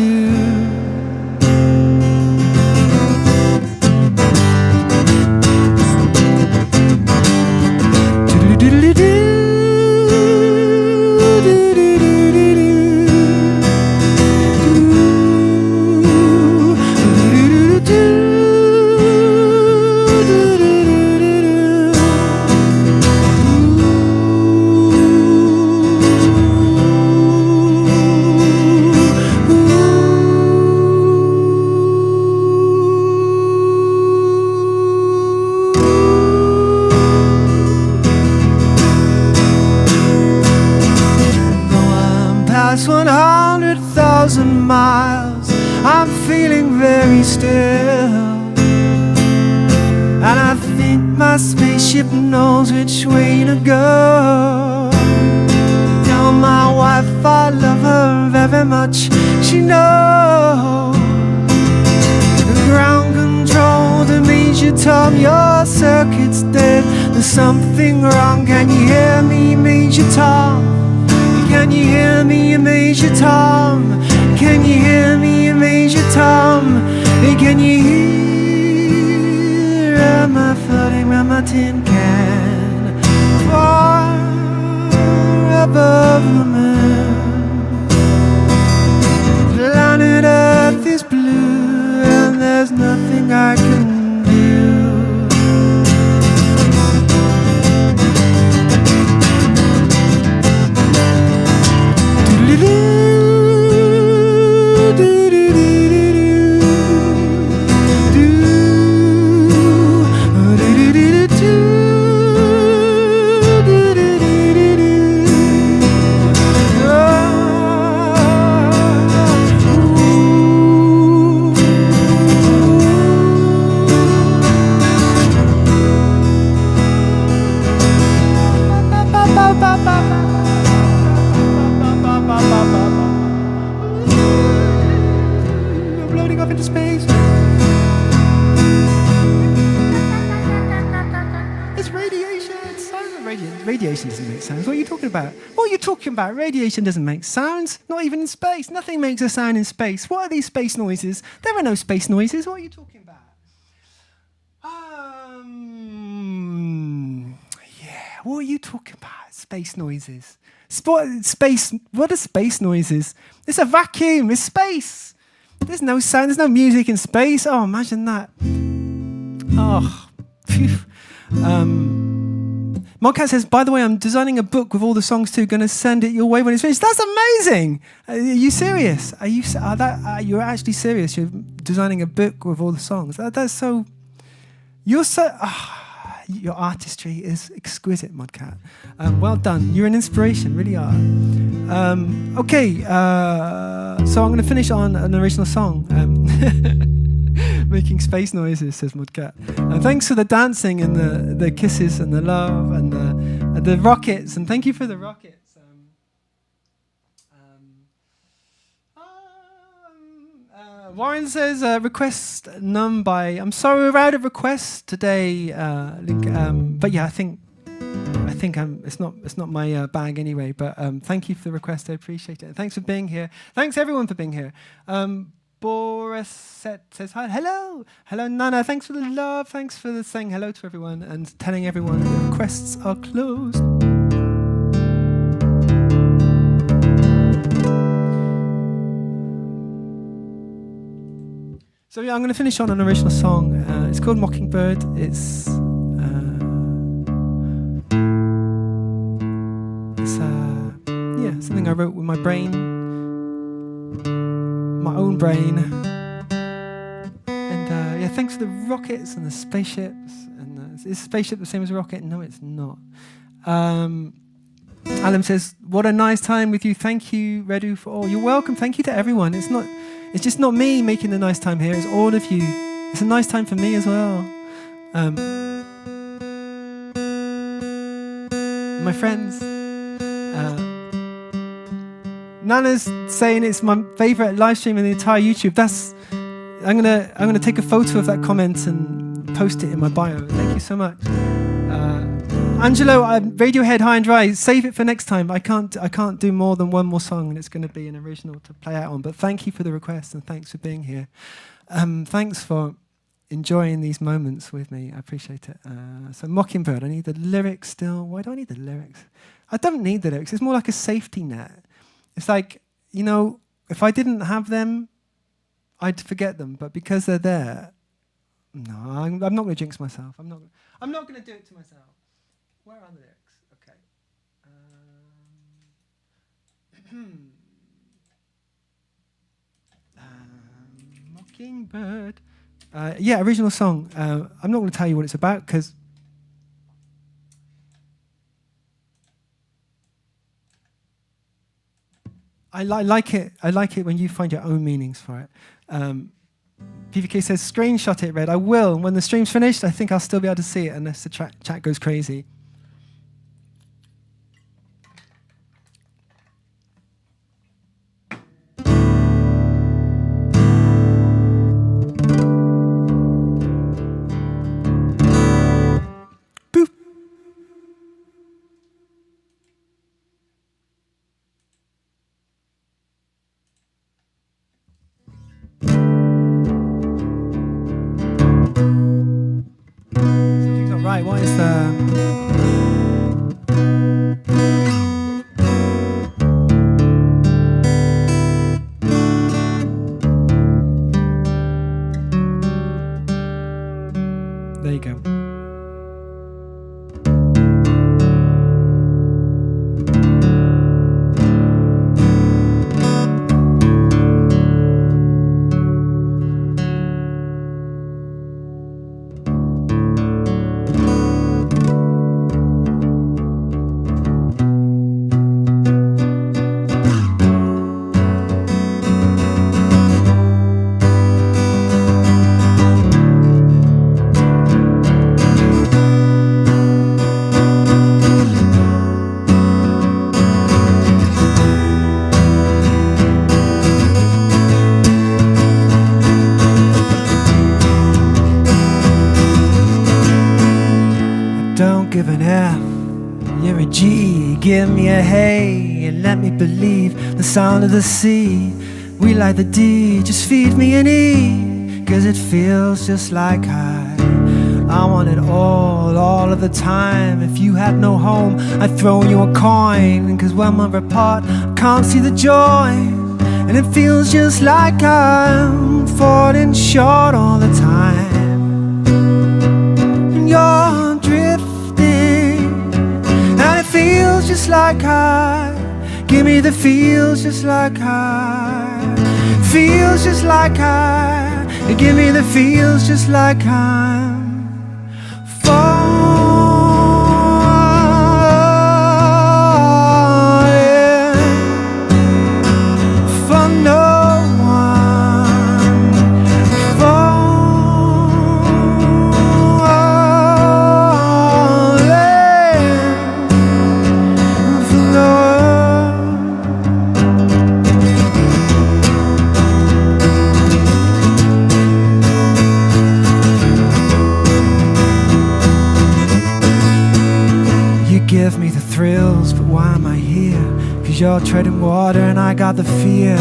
Past 100,000 miles, I'm feeling very still, and I think my spaceship knows which way to go. Tell my wife I love her very much, she knows. Ground control to Major Tom, your circuit's dead, there's something wrong. Can you hear me, Major Tom? Can you hear me, Major Tom? Can you hear me, Major Tom? Can you hear? Am I floating around my tin can, far above the moon? Planet Earth is blue, and there's nothing I can do. Radiation doesn't make sounds. What are you talking about? What are you talking about? Radiation doesn't make sounds. Not even in space. Nothing makes a sound in space. What are these space noises? There are no space noises. What are you talking about? Yeah. What are you talking about? Space noises. Space. What are space noises? It's a vacuum. It's space. There's no sound. There's no music in space. Oh, imagine that. Oh. Phew. Moncat says, by the way, I'm designing a book with all the songs too. Going to send it your way when it's finished. That's amazing. Are you serious? You're actually serious? You're designing a book with all the songs. That's so. Your artistry is exquisite, Moncat. Well done. You're an inspiration, really are. Okay, so I'm going to finish on an original song. Making space noises, says Mudcat. And thanks for the dancing and the kisses and the love and the rockets. And thank you for the rockets. Warren says, request none by. I'm sorry, we're out of requests today. But yeah, I think it's not my bag anyway. But thank you for the request. I appreciate it. And thanks for being here. Thanks everyone for being here. Boris says hi. Hello, Nana. Thanks for the love. Thanks for saying hello to everyone and telling everyone the requests are closed. So yeah, I'm going to finish on an original song. It's called Mockingbird. It's something I wrote with my brain. My own brain. And yeah, thanks for the rockets and the spaceships. And is spaceship the same as a rocket? No, it's not. Alan says, what a nice time with you. Thank you, LaRedoux, for all. You're welcome. Thank you to everyone. It's just not me making the nice time here. It's all of you. It's a nice time for me as well. My friends. Nana's saying it's my favourite live stream in the entire YouTube. That's I'm gonna take a photo of that comment and post it in my bio. Thank you so much. Angelo, Radiohead High and Dry, save it for next time. I can't do more than one more song, and it's going to be an original to play out on. But thank you for the request, and thanks for being here. Thanks for enjoying these moments with me. I appreciate it. So Mockingbird, I need the lyrics still. Why do I need the lyrics? I don't need the lyrics. It's more like a safety net. It's like, you know, if I didn't have them, I'd forget them. But because they're there, no, I'm not going to jinx myself. I'm not going to do it to myself. Where are the lyrics? Okay. Mockingbird. Yeah, original song. I'm not going to tell you what it's about because I like it. I like it when you find your own meanings for it. PVK says, screenshot it, Red. I will. When the stream's finished, I think I'll still be able to see it unless the chat goes crazy. What is there you go. Give an F, you're a G. Give me a hey and let me believe the sound of the sea. We like the D, just feed me an E, cause it feels just like I want it all of the time. If you had no home, I'd throw you a coin, cause when we're apart, I can't see the joy. And it feels just like I'm falling short all the time. And you're drifting, and it feels just like I, give me the feels just like I, feels just like I, give me the feels just like I'm give me the thrills, but why am I here? Cause you're treading water and I got the fear.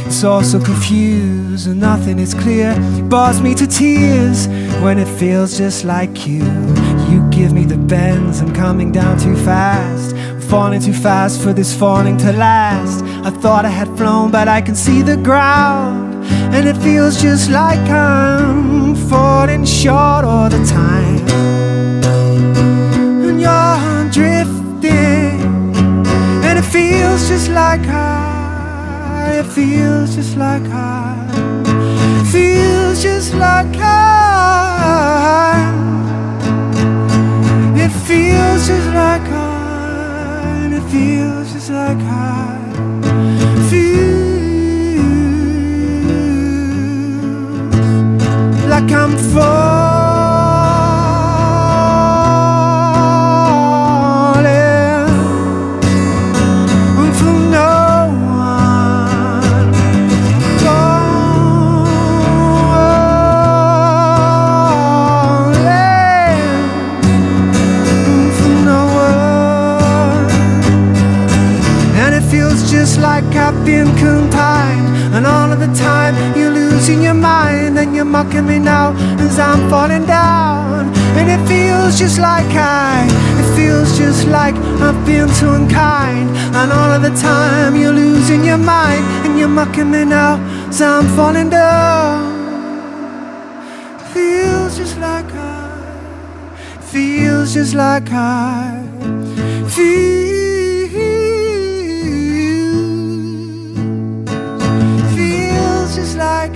It's all so confused and nothing is clear. It bars me to tears when it feels just like you. You give me the bends, I'm coming down too fast. I'm falling too fast for this falling to last. I thought I had flown, but I can see the ground. And it feels just like I'm falling short all the time. And you're drifting, and it feels just like I, it feels just like I, feels just like I, it feels just like I, it feels just like I, feel like I'm falling. just like I've been confined, and all of the time you're losing your mind, and you're mocking me now as I'm falling down. And it feels just like it feels just like I've been too unkind, and all of the time you're losing your mind, and you're mocking me now as I'm falling down. Feels just like feels just like feels just like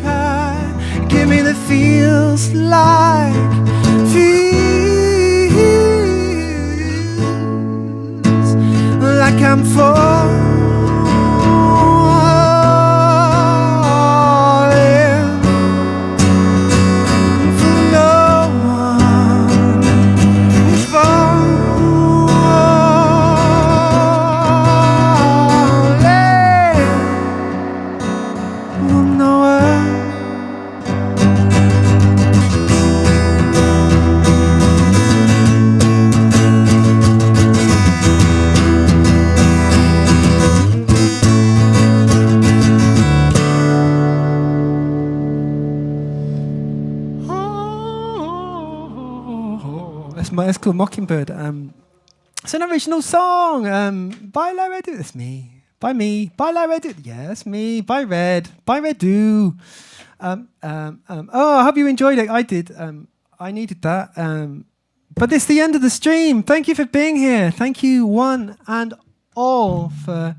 give me the feels like I'm falling for no one, falling from nowhere. It's called Mockingbird. It's an original song by LaRedoux. That's me. By me. By LaRedoux. Yeah, that's me. By Red. By LaRedoux. I hope you enjoyed it. I did. I needed that. But it's the end of the stream. Thank you for being here. Thank you, one and all, for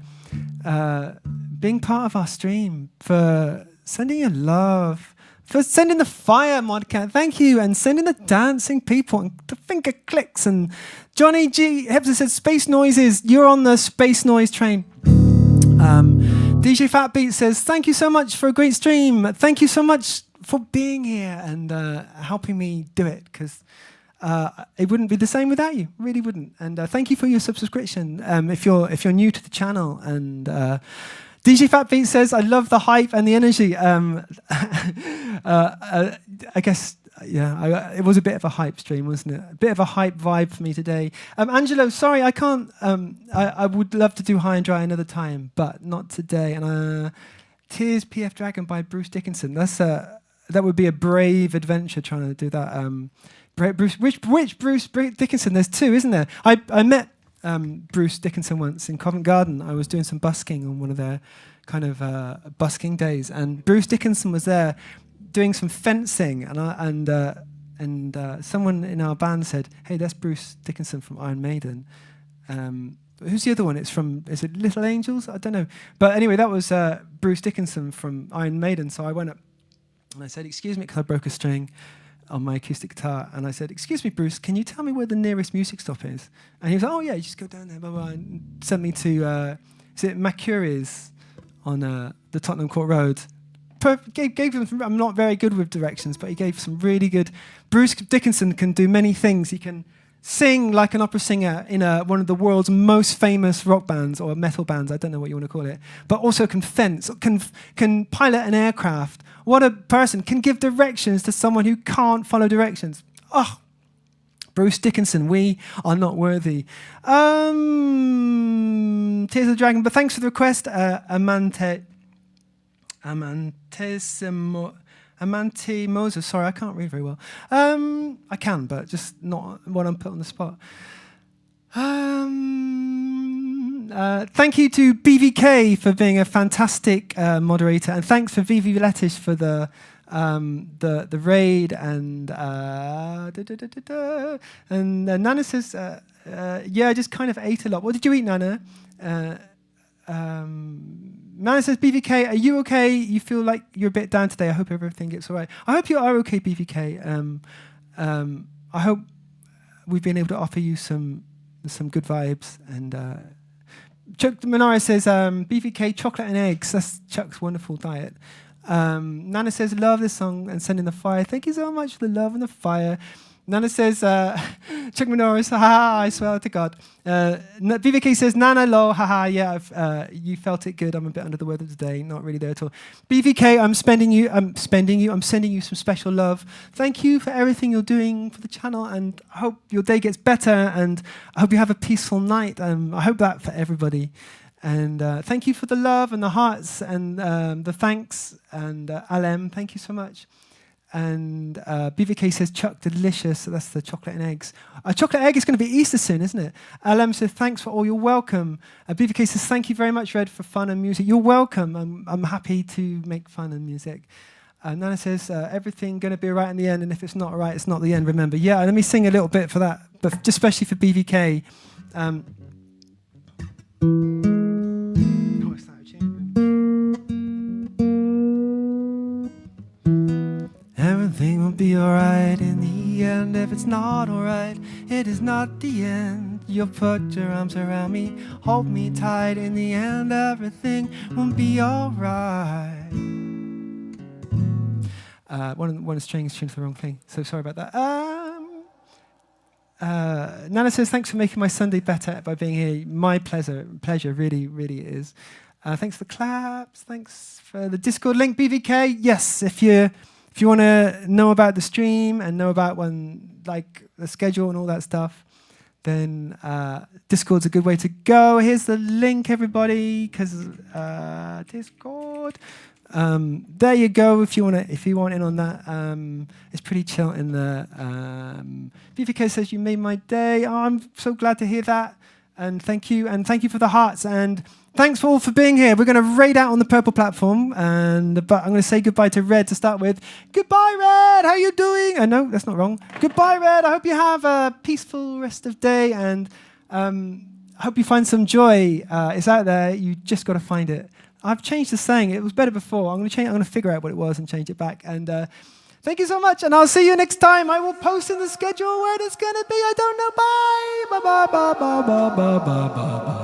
being part of our stream, for sending your love, for sending the fire, Modcat. Thank you. And sending the dancing people and the finger clicks. And Johnny G. Hebser said, space noises. You're on the space noise train. DJ Fatbeat says, thank you so much for a great stream. Thank you so much for being here and helping me do it, because it wouldn't be the same without you. Really wouldn't. And thank you for your subscription if you're new to the channel. And DJ Fatbeat says, I love the hype and the energy. I guess, yeah, it was a bit of a hype stream, wasn't it? A bit of a hype vibe for me today. Angelo, sorry, I can't. I would love to do High and Dry another time, but not today. And Tears PF Dragon by Bruce Dickinson. That would be a brave adventure trying to do that. Which Bruce Dickinson? There's two, isn't there? I met Bruce Dickinson once in Covent Garden. I was doing some busking on one of their kind of busking days, and Bruce Dickinson was there doing some fencing, and someone in our band said, "Hey, that's Bruce Dickinson from Iron Maiden." Who's the other one? Is it Little Angels? I don't know. But anyway, that was Bruce Dickinson from Iron Maiden. So I went up and I said, "Excuse me," because I broke a string on my acoustic guitar, and I said, "Excuse me, Bruce, can you tell me where the nearest music stop is?" And he was like, "Oh yeah, you just go down there, blah blah," and sent me to is it Mercuri's on the Tottenham Court Road. Gave him. I'm not very good with directions, but he gave some really good. Bruce Dickinson can do many things. He can sing like an opera singer in one of the world's most famous rock bands or metal bands. I don't know what you want to call it, but also can fence, can pilot an aircraft. What a person can give directions to someone who can't follow directions. Oh, Bruce Dickinson, we are not worthy. Tears of the Dragon, but thanks for the request, Amante Moses. Sorry, I can't read very well. I can, but just not when I'm put on the spot. Thank you to BVK for being a fantastic moderator, and thanks for Vivi Lettish for the raid, and Nana says, yeah, I just kind of ate a lot. What did you eat, Nana? Nana says, BVK, are you okay? You feel like you're a bit down today. I hope everything gets all right. I hope you are okay, BVK. I hope we've been able to offer you some good vibes. And Chuck Minara says, BVK, chocolate and eggs. That's Chuck's wonderful diet. Nana says, love this song and sending the fire. Thank you so much for the love and the fire. Nana says, Chuck Minoris, haha, I swear to God. BVK says, Nana, lol, haha, yeah, you felt it good. I'm a bit under the weather today, not really there at all. BVK, I'm sending you some special love. Thank you for everything you're doing for the channel, and I hope your day gets better, and I hope you have a peaceful night. I hope that for everybody. And thank you for the love and the hearts and the thanks. And Alem, thank you so much. And BVK says, Chuck, delicious. So that's the chocolate and eggs. Chocolate egg is going to be Easter soon, isn't it? Alem says, thanks for all. You're welcome. BVK says, thank you very much, Red, for fun and music. You're welcome. I'm happy to make fun and music. Nana says, everything going to be all right in the end, and if it's not all right, it's not the end, remember. Yeah, let me sing a little bit for that, but just especially for BVK. Everything will be all right in the end. If it's not all right, it is not the end. You'll put your arms around me, hold me tight. In the end, everything will be all right. One of the strings tuned to the wrong thing, so sorry about that. Nana says, thanks for making my Sunday better by being here. My pleasure, really, really is. Thanks for the claps, thanks for the Discord link, BVK. Yes, if you want to know about the stream and know about like the schedule and all that stuff, then Discord's a good way to go. Here's the link, everybody, because Discord. There you go. If you want in on that, it's pretty chill in there. BVK says you made my day. Oh, I'm so glad to hear that, and thank you for the hearts, and thanks all for being here. We're going to raid out on the purple platform, but I'm going to say goodbye to Red to start with. Goodbye, Red. How you doing? No, that's not wrong. Goodbye, Red. I hope you have a peaceful rest of day, and I hope you find some joy. It's out there. You just got to find it. I've changed the saying. It was better before. I'm going to figure out what it was and change it back. And thank you so much. And I'll see you next time. I will post in the schedule where it's going to be. I don't know. Bye. Bye. Bye. Bye. Bye. Bye. Bye. Bye. Bye.